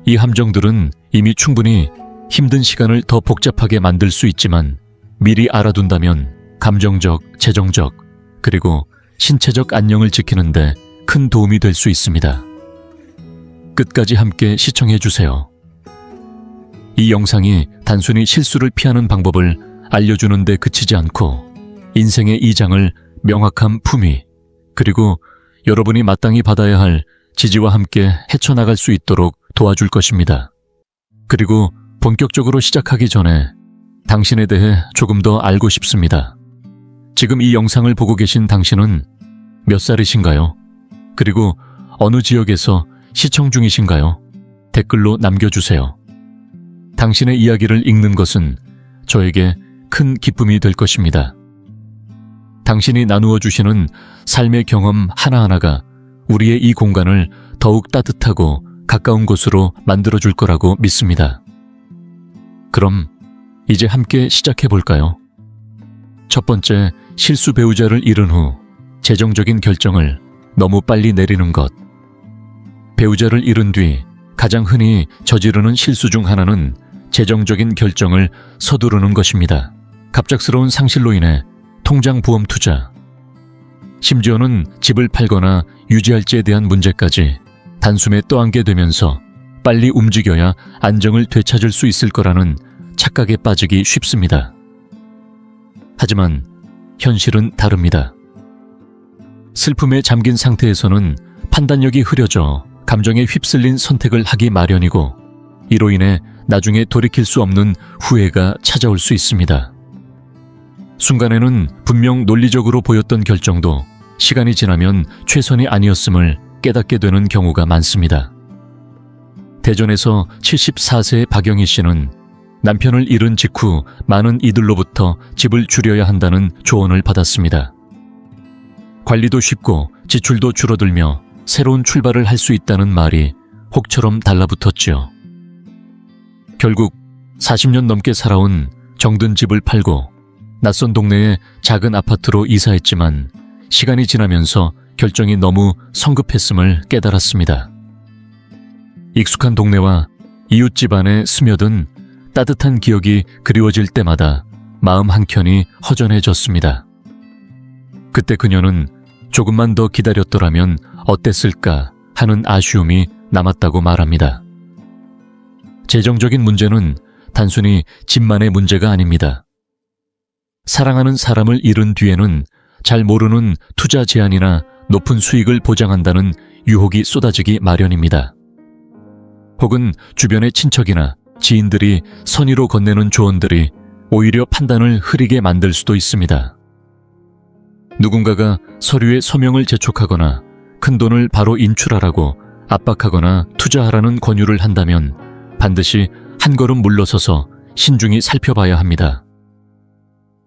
이 함정들은 이미 충분히 힘든 시간을 더 복잡하게 만들 수 있지만 미리 알아둔다면 감정적, 재정적, 그리고 신체적 안녕을 지키는데 큰 도움이 될 수 있습니다. 끝까지 함께 시청해 주세요. 이 영상이 단순히 실수를 피하는 방법을 알려주는 데 그치지 않고 인생의 2장을 명확한 품위, 그리고 여러분이 마땅히 받아야 할 지지와 함께 헤쳐나갈 수 있도록 도와줄 것입니다. 그리고 본격적으로 시작하기 전에 당신에 대해 조금 더 알고 싶습니다. 지금 이 영상을 보고 계신 당신은 몇 살이신가요? 그리고 어느 지역에서 시청 중이신가요? 댓글로 남겨주세요. 당신의 이야기를 읽는 것은 저에게 큰 기쁨이 될 것입니다. 당신이 나누어 주시는 삶의 경험 하나하나가 우리의 이 공간을 더욱 따뜻하고 가까운 곳으로 만들어줄 거라고 믿습니다. 그럼 이제 함께 시작해 볼까요? 첫 번째, 실수 배우자를 잃은 후 재정적인 결정을 너무 빨리 내리는 것. 배우자를 잃은 뒤 가장 흔히 저지르는 실수 중 하나는 재정적인 결정을 서두르는 것입니다. 갑작스러운 상실로 인해 통장 보험 투자, 심지어는 집을 팔거나 유지할지에 대한 문제까지 단숨에 떠안게 되면서 빨리 움직여야 안정을 되찾을 수 있을 거라는 착각에 빠지기 쉽습니다. 하지만 현실은 다릅니다. 슬픔에 잠긴 상태에서는 판단력이 흐려져 감정에 휩쓸린 선택을 하기 마련이고 이로 인해 나중에 돌이킬 수 없는 후회가 찾아올 수 있습니다. 순간에는 분명 논리적으로 보였던 결정도 시간이 지나면 최선이 아니었음을 깨닫게 되는 경우가 많습니다. 대전에서 74세의 박영희 씨는 남편을 잃은 직후 많은 이들로부터 집을 줄여야 한다는 조언을 받았습니다. 관리도 쉽고 지출도 줄어들며 새로운 출발을 할 수 있다는 말이 혹처럼 달라붙었지요. 결국 40년 넘게 살아온 정든 집을 팔고 낯선 동네에 작은 아파트로 이사했지만 시간이 지나면서 결정이 너무 성급했음을 깨달았습니다. 익숙한 동네와 이웃 집안에 스며든 따뜻한 기억이 그리워질 때마다 마음 한켠이 허전해졌습니다. 그때 그녀는 조금만 더 기다렸더라면 어땠을까 하는 아쉬움이 남았다고 말합니다. 재정적인 문제는 단순히 집만의 문제가 아닙니다. 사랑하는 사람을 잃은 뒤에는 잘 모르는 투자 제한이나 높은 수익을 보장한다는 유혹이 쏟아지기 마련입니다. 혹은 주변의 친척이나 지인들이 선의로 건네는 조언들이 오히려 판단을 흐리게 만들 수도 있습니다. 누군가가 서류에 서명을 재촉하거나 큰돈을 바로 인출하라고 압박하거나 투자하라는 권유를 한다면 반드시 한 걸음 물러서서 신중히 살펴봐야 합니다.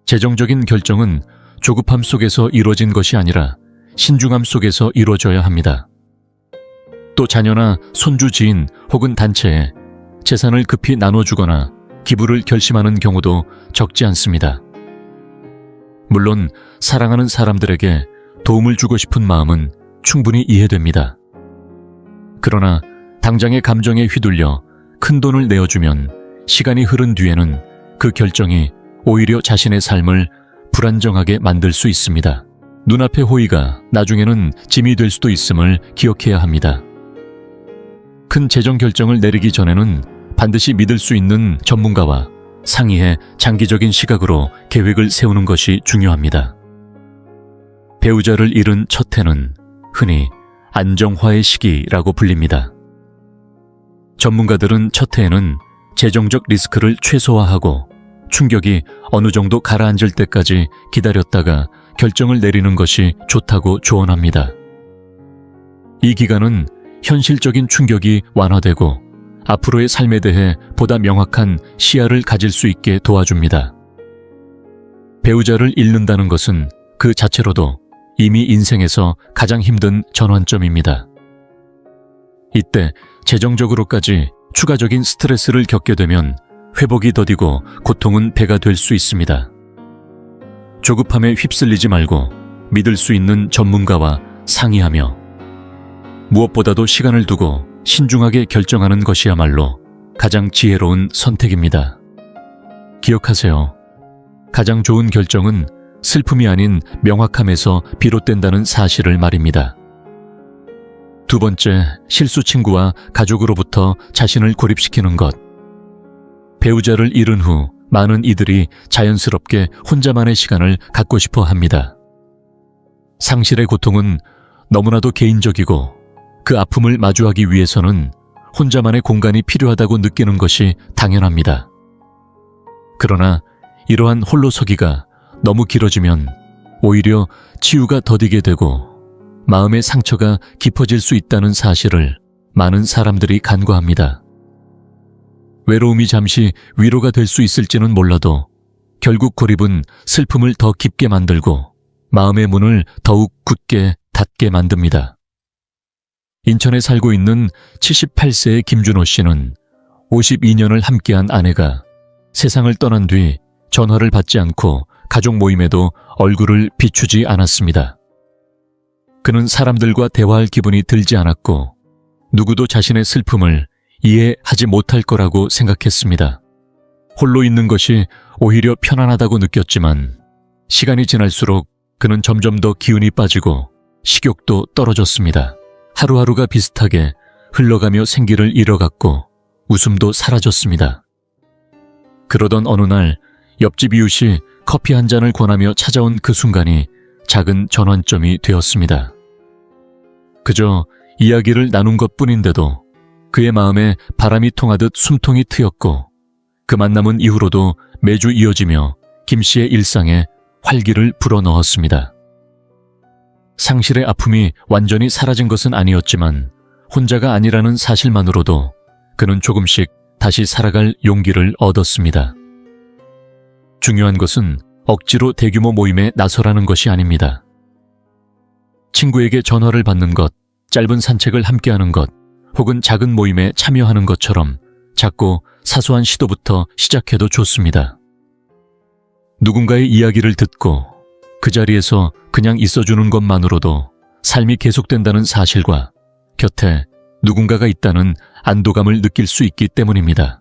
재정적인 결정은 조급함 속에서 이루어진 것이 아니라 신중함 속에서 이루어져야 합니다. 또 자녀나 손주 지인 혹은 단체에 재산을 급히 나눠주거나 기부를 결심하는 경우도 적지 않습니다. 물론 사랑하는 사람들에게 도움을 주고 싶은 마음은 충분히 이해됩니다. 그러나 당장의 감정에 휘둘려 큰 돈을 내어주면 시간이 흐른 뒤에는 그 결정이 오히려 자신의 삶을 불안정하게 만들 수 있습니다. 눈앞의 호의가 나중에는 짐이 될 수도 있음을 기억해야 합니다. 큰 재정 결정을 내리기 전에는 반드시 믿을 수 있는 전문가와 상의해 장기적인 시각으로 계획을 세우는 것이 중요합니다. 배우자를 잃은 첫 해는 흔히 안정화의 시기라고 불립니다. 전문가들은 첫 해에는 재정적 리스크를 최소화하고 충격이 어느 정도 가라앉을 때까지 기다렸다가 결정을 내리는 것이 좋다고 조언합니다. 이 기간은 현실적인 충격이 완화되고 앞으로의 삶에 대해 보다 명확한 시야를 가질 수 있게 도와줍니다. 배우자를 잃는다는 것은 그 자체로도 이미 인생에서 가장 힘든 전환점입니다. 이때 재정적으로까지 추가적인 스트레스를 겪게 되면 회복이 더디고 고통은 배가 될 수 있습니다. 조급함에 휩쓸리지 말고 믿을 수 있는 전문가와 상의하며 무엇보다도 시간을 두고 신중하게 결정하는 것이야말로 가장 지혜로운 선택입니다. 기억하세요. 가장 좋은 결정은 슬픔이 아닌 명확함에서 비롯된다는 사실을 말입니다. 두 번째, 실수 친구와 가족으로부터 자신을 고립시키는 것. 배우자를 잃은 후 많은 이들이 자연스럽게 혼자만의 시간을 갖고 싶어 합니다. 상실의 고통은 너무나도 개인적이고 그 아픔을 마주하기 위해서는 혼자만의 공간이 필요하다고 느끼는 것이 당연합니다. 그러나 이러한 홀로서기가 너무 길어지면 오히려 치유가 더디게 되고 마음의 상처가 깊어질 수 있다는 사실을 많은 사람들이 간과합니다. 외로움이 잠시 위로가 될 수 있을지는 몰라도 결국 고립은 슬픔을 더 깊게 만들고 마음의 문을 더욱 굳게 닫게 만듭니다. 인천에 살고 있는 78세의 김준호 씨는 52년을 함께한 아내가 세상을 떠난 뒤 전화를 받지 않고 가족 모임에도 얼굴을 비추지 않았습니다. 그는 사람들과 대화할 기분이 들지 않았고 누구도 자신의 슬픔을 이해하지 못할 거라고 생각했습니다. 홀로 있는 것이 오히려 편안하다고 느꼈지만 시간이 지날수록 그는 점점 더 기운이 빠지고 식욕도 떨어졌습니다. 하루하루가 비슷하게 흘러가며 생기를 잃어갔고 웃음도 사라졌습니다. 그러던 어느 날 옆집 이웃이 커피 한 잔을 권하며 찾아온 그 순간이 작은 전환점이 되었습니다. 그저 이야기를 나눈 것뿐인데도 그의 마음에 바람이 통하듯 숨통이 트였고 그 만남은 이후로도 매주 이어지며 김 씨의 일상에 활기를 불어넣었습니다. 상실의 아픔이 완전히 사라진 것은 아니었지만 혼자가 아니라는 사실만으로도 그는 조금씩 다시 살아갈 용기를 얻었습니다. 중요한 것은 억지로 대규모 모임에 나서라는 것이 아닙니다. 친구에게 전화를 받는 것, 짧은 산책을 함께하는 것, 혹은 작은 모임에 참여하는 것처럼 작고 사소한 시도부터 시작해도 좋습니다. 누군가의 이야기를 듣고 그 자리에서 그냥 있어주는 것만으로도 삶이 계속된다는 사실과 곁에 누군가가 있다는 안도감을 느낄 수 있기 때문입니다.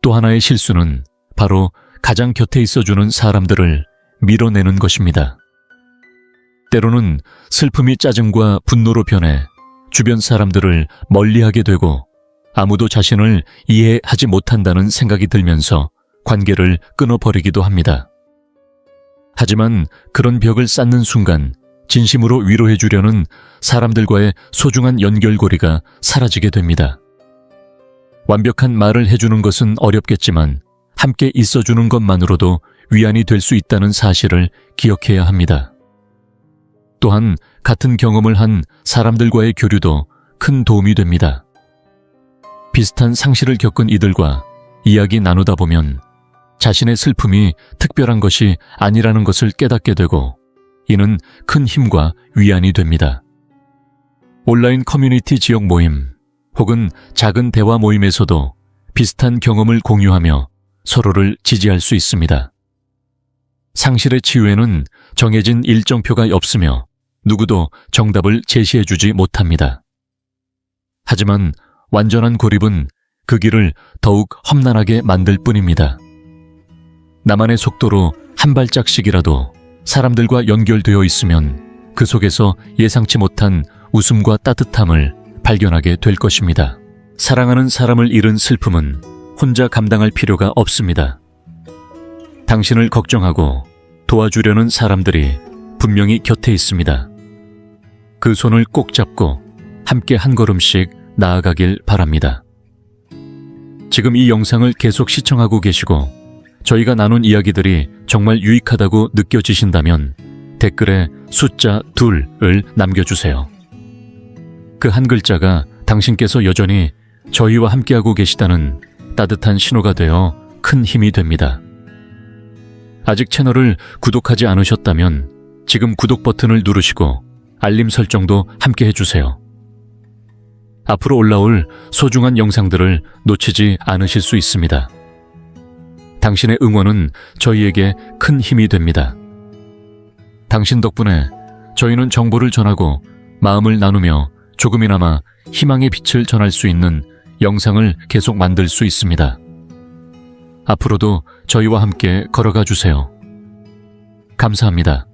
또 하나의 실수는 바로 가장 곁에 있어주는 사람들을 밀어내는 것입니다. 때로는 슬픔이 짜증과 분노로 변해 주변 사람들을 멀리하게 되고 아무도 자신을 이해하지 못한다는 생각이 들면서 관계를 끊어버리기도 합니다. 하지만 그런 벽을 쌓는 순간 진심으로 위로해 주려는 사람들과의 소중한 연결고리가 사라지게 됩니다. 완벽한 말을 해주는 것은 어렵겠지만 함께 있어주는 것만으로도 위안이 될 수 있다는 사실을 기억해야 합니다. 또한 같은 경험을 한 사람들과의 교류도 큰 도움이 됩니다. 비슷한 상실을 겪은 이들과 이야기 나누다 보면 자신의 슬픔이 특별한 것이 아니라는 것을 깨닫게 되고 이는 큰 힘과 위안이 됩니다. 온라인 커뮤니티 지역 모임 혹은 작은 대화 모임에서도 비슷한 경험을 공유하며 서로를 지지할 수 있습니다. 상실의 치유에는 정해진 일정표가 없으며 누구도 정답을 제시해주지 못합니다. 하지만 완전한 고립은 그 길을 더욱 험난하게 만들 뿐입니다. 나만의 속도로 한 발짝씩이라도 사람들과 연결되어 있으면 그 속에서 예상치 못한 웃음과 따뜻함을 발견하게 될 것입니다. 사랑하는 사람을 잃은 슬픔은 혼자 감당할 필요가 없습니다. 당신을 걱정하고 도와주려는 사람들이 분명히 곁에 있습니다. 그 손을 꼭 잡고 함께 한 걸음씩 나아가길 바랍니다. 지금 이 영상을 계속 시청하고 계시고 저희가 나눈 이야기들이 정말 유익하다고 느껴지신다면 댓글에 숫자 2을 남겨주세요. 그 한 글자가 당신께서 여전히 저희와 함께하고 계시다는 따뜻한 신호가 되어 큰 힘이 됩니다. 아직 채널을 구독하지 않으셨다면 지금 구독 버튼을 누르시고 알림 설정도 함께 해주세요. 앞으로 올라올 소중한 영상들을 놓치지 않으실 수 있습니다. 당신의 응원은 저희에게 큰 힘이 됩니다. 당신 덕분에 저희는 정보를 전하고 마음을 나누며 조금이나마 희망의 빛을 전할 수 있는 영상을 계속 만들 수 있습니다. 앞으로도 저희와 함께 걸어가 주세요. 감사합니다.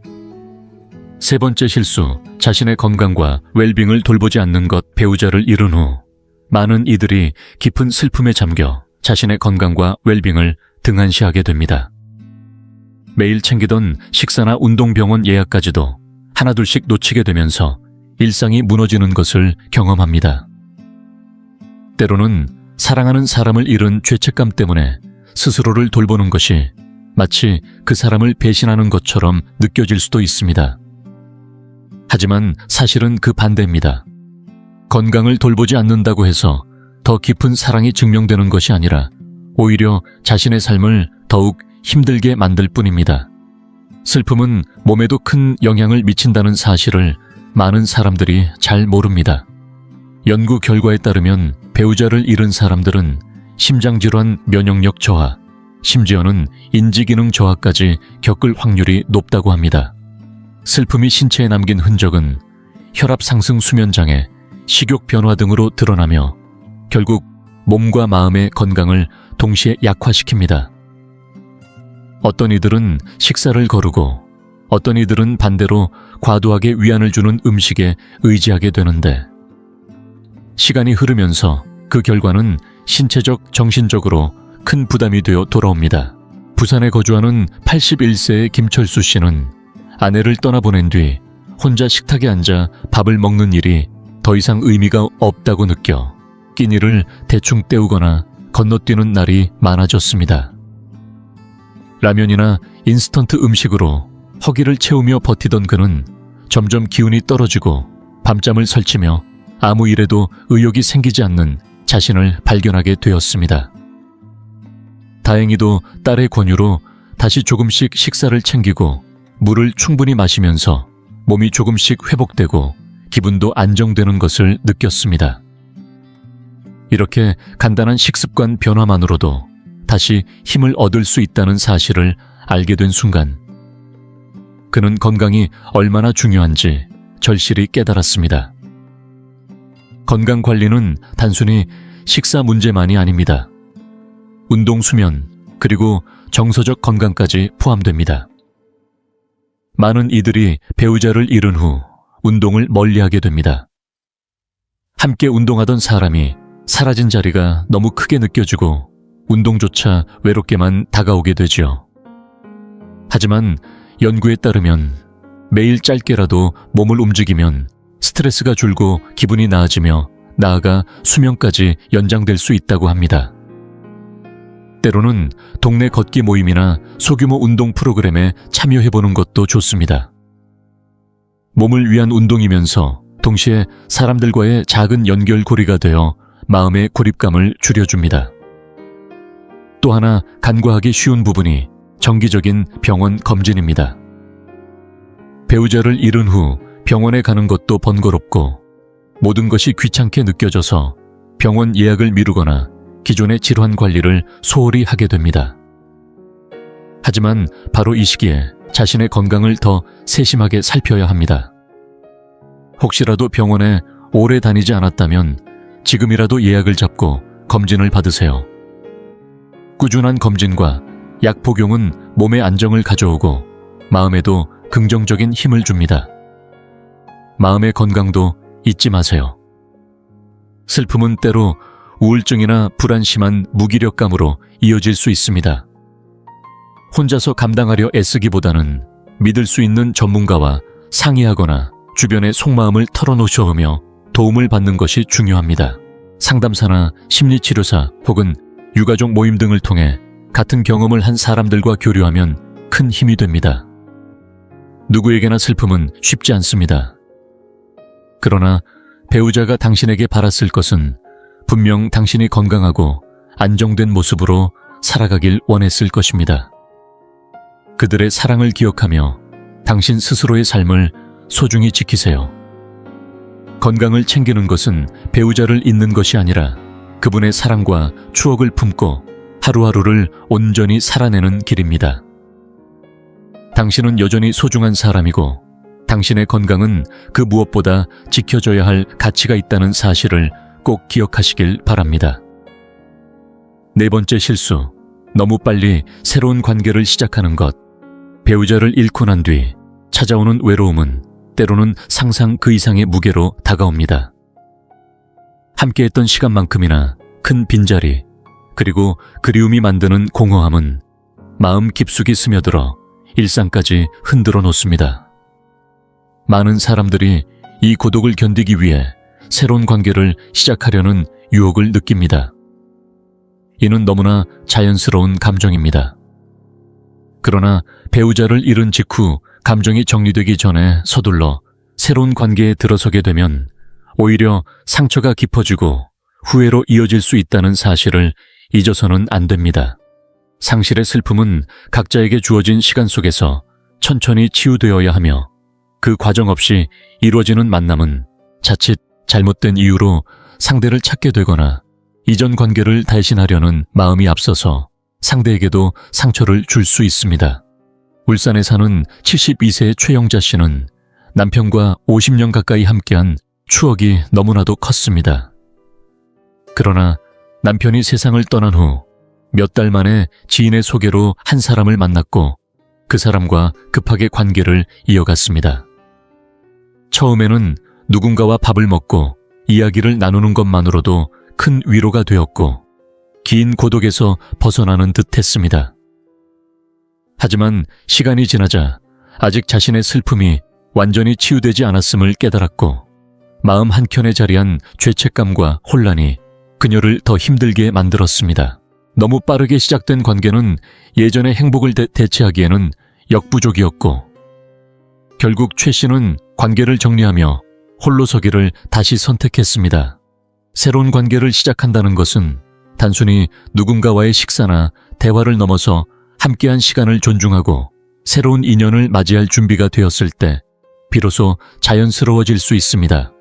세 번째 실수, 자신의 건강과 웰빙을 돌보지 않는 것. 배우자를 잃은 후 많은 이들이 깊은 슬픔에 잠겨 자신의 건강과 웰빙을 등한시하게 됩니다. 매일 챙기던 식사나 운동병원 예약까지도 하나둘씩 놓치게 되면서 일상이 무너지는 것을 경험합니다. 때로는 사랑하는 사람을 잃은 죄책감 때문에 스스로를 돌보는 것이 마치 그 사람을 배신하는 것처럼 느껴질 수도 있습니다. 하지만 사실은 그 반대입니다. 건강을 돌보지 않는다고 해서 더 깊은 사랑이 증명되는 것이 아니라 오히려 자신의 삶을 더욱 힘들게 만들 뿐입니다. 슬픔은 몸에도 큰 영향을 미친다는 사실을 많은 사람들이 잘 모릅니다. 연구 결과에 따르면 배우자를 잃은 사람들은 심장질환, 면역력 저하, 심지어는 인지기능 저하까지 겪을 확률이 높다고 합니다. 슬픔이 신체에 남긴 흔적은 혈압 상승, 수면장애, 식욕 변화 등으로 드러나며 결국 몸과 마음의 건강을 동시에 약화시킵니다. 어떤 이들은 식사를 거르고 어떤 이들은 반대로 과도하게 위안을 주는 음식에 의지하게 되는데 시간이 흐르면서 그 결과는 신체적, 정신적으로 큰 부담이 되어 돌아옵니다. 부산에 거주하는 81세의 김철수 씨는 아내를 떠나보낸 뒤 혼자 식탁에 앉아 밥을 먹는 일이 더 이상 의미가 없다고 느껴 끼니를 대충 때우거나 건너뛰는 날이 많아졌습니다. 라면이나 인스턴트 음식으로 허기를 채우며 버티던 그는 점점 기운이 떨어지고 밤잠을 설치며 아무 일에도 의욕이 생기지 않는 자신을 발견하게 되었습니다. 다행히도 딸의 권유로 다시 조금씩 식사를 챙기고 물을 충분히 마시면서 몸이 조금씩 회복되고 기분도 안정되는 것을 느꼈습니다. 이렇게 간단한 식습관 변화만으로도 다시 힘을 얻을 수 있다는 사실을 알게 된 순간 그는 건강이 얼마나 중요한지 절실히 깨달았습니다. 건강 관리는 단순히 식사 문제만이 아닙니다. 운동, 수면, 그리고 정서적 건강까지 포함됩니다. 많은 이들이 배우자를 잃은 후 운동을 멀리하게 됩니다. 함께 운동하던 사람이 사라진 자리가 너무 크게 느껴지고 운동조차 외롭게만 다가오게 되지요. 하지만 연구에 따르면 매일 짧게라도 몸을 움직이면 스트레스가 줄고 기분이 나아지며 나아가 수명까지 연장될 수 있다고 합니다. 때로는 동네 걷기 모임이나 소규모 운동 프로그램에 참여해보는 것도 좋습니다. 몸을 위한 운동이면서 동시에 사람들과의 작은 연결고리가 되어 마음의 고립감을 줄여줍니다. 또 하나 간과하기 쉬운 부분이 정기적인 병원 검진입니다. 배우자를 잃은 후 병원에 가는 것도 번거롭고 모든 것이 귀찮게 느껴져서 병원 예약을 미루거나 기존의 질환 관리를 소홀히 하게 됩니다. 하지만 바로 이 시기에 자신의 건강을 더 세심하게 살펴야 합니다. 혹시라도 병원에 오래 다니지 않았다면 지금이라도 예약을 잡고 검진을 받으세요. 꾸준한 검진과 약 복용은 몸에 안정을 가져오고 마음에도 긍정적인 힘을 줍니다. 마음의 건강도 잊지 마세요. 슬픔은 때로 우울증이나 불안심한 무기력감으로 이어질 수 있습니다. 혼자서 감당하려 애쓰기보다는 믿을 수 있는 전문가와 상의하거나 주변의 속마음을 털어놓으며 도움을 받는 것이 중요합니다. 상담사나 심리치료사 혹은 유가족 모임 등을 통해 같은 경험을 한 사람들과 교류하면 큰 힘이 됩니다. 누구에게나 슬픔은 쉽지 않습니다. 그러나 배우자가 당신에게 바랐을 것은 분명 당신이 건강하고 안정된 모습으로 살아가길 원했을 것입니다. 그들의 사랑을 기억하며 당신 스스로의 삶을 소중히 지키세요. 건강을 챙기는 것은 배우자를 잊는 것이 아니라 그분의 사랑과 추억을 품고 하루하루를 온전히 살아내는 길입니다. 당신은 여전히 소중한 사람이고 당신의 건강은 그 무엇보다 지켜줘야 할 가치가 있다는 사실을 꼭 기억하시길 바랍니다. 네 번째 실수, 너무 빨리 새로운 관계를 시작하는 것. 배우자를 잃고 난 뒤 찾아오는 외로움은 때로는 상상 그 이상의 무게로 다가옵니다. 함께했던 시간만큼이나 큰 빈자리, 그리고 그리움이 만드는 공허함은 마음 깊숙이 스며들어 일상까지 흔들어 놓습니다. 많은 사람들이 이 고독을 견디기 위해 새로운 관계를 시작하려는 유혹을 느낍니다. 이는 너무나 자연스러운 감정입니다. 그러나 배우자를 잃은 직후 감정이 정리되기 전에 서둘러 새로운 관계에 들어서게 되면 오히려 상처가 깊어지고 후회로 이어질 수 있다는 사실을 잊어서는 안 됩니다. 상실의 슬픔은 각자에게 주어진 시간 속에서 천천히 치유되어야 하며 그 과정 없이 이루어지는 만남은 자칫 잘못된 이유로 상대를 찾게 되거나 이전 관계를 대신하려는 마음이 앞서서 상대에게도 상처를 줄 수 있습니다. 울산에 사는 72세의 최영자 씨는 남편과 50년 가까이 함께한 추억이 너무나도 컸습니다. 그러나 남편이 세상을 떠난 후 몇 달 만에 지인의 소개로 한 사람을 만났고 그 사람과 급하게 관계를 이어갔습니다. 처음에는 누군가와 밥을 먹고 이야기를 나누는 것만으로도 큰 위로가 되었고 긴 고독에서 벗어나는 듯 했습니다. 하지만 시간이 지나자 아직 자신의 슬픔이 완전히 치유되지 않았음을 깨달았고 마음 한켠에 자리한 죄책감과 혼란이 그녀를 더 힘들게 만들었습니다. 너무 빠르게 시작된 관계는 예전의 행복을 대체하기에는 역부족이었고 결국 최 씨는 관계를 정리하며 홀로 서기를 다시 선택했습니다. 새로운 관계를 시작한다는 것은 단순히 누군가와의 식사나 대화를 넘어서 함께한 시간을 존중하고 새로운 인연을 맞이할 준비가 되었을 때 비로소 자연스러워질 수 있습니다.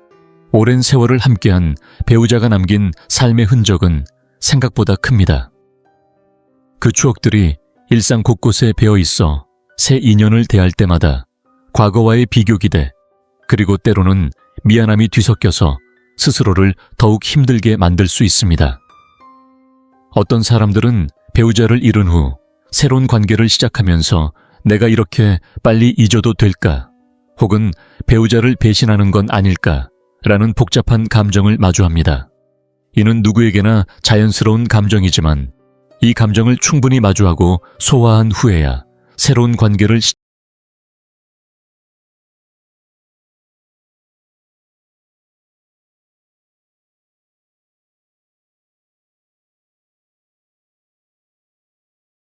오랜 세월을 함께한 배우자가 남긴 삶의 흔적은 생각보다 큽니다. 그 추억들이 일상 곳곳에 배어 있어 새 인연을 대할 때마다 과거와의 비교 기대, 그리고 때로는 미안함이 뒤섞여서 스스로를 더욱 힘들게 만들 수 있습니다. 어떤 사람들은 배우자를 잃은 후 새로운 관계를 시작하면서 내가 이렇게 빨리 잊어도 될까? 혹은 배우자를 배신하는 건 아닐까? 라는 복잡한 감정을 마주합니다. 이는 누구에게나 자연스러운 감정이지만 이 감정을 충분히 마주하고 소화한 후에야 새로운 관계를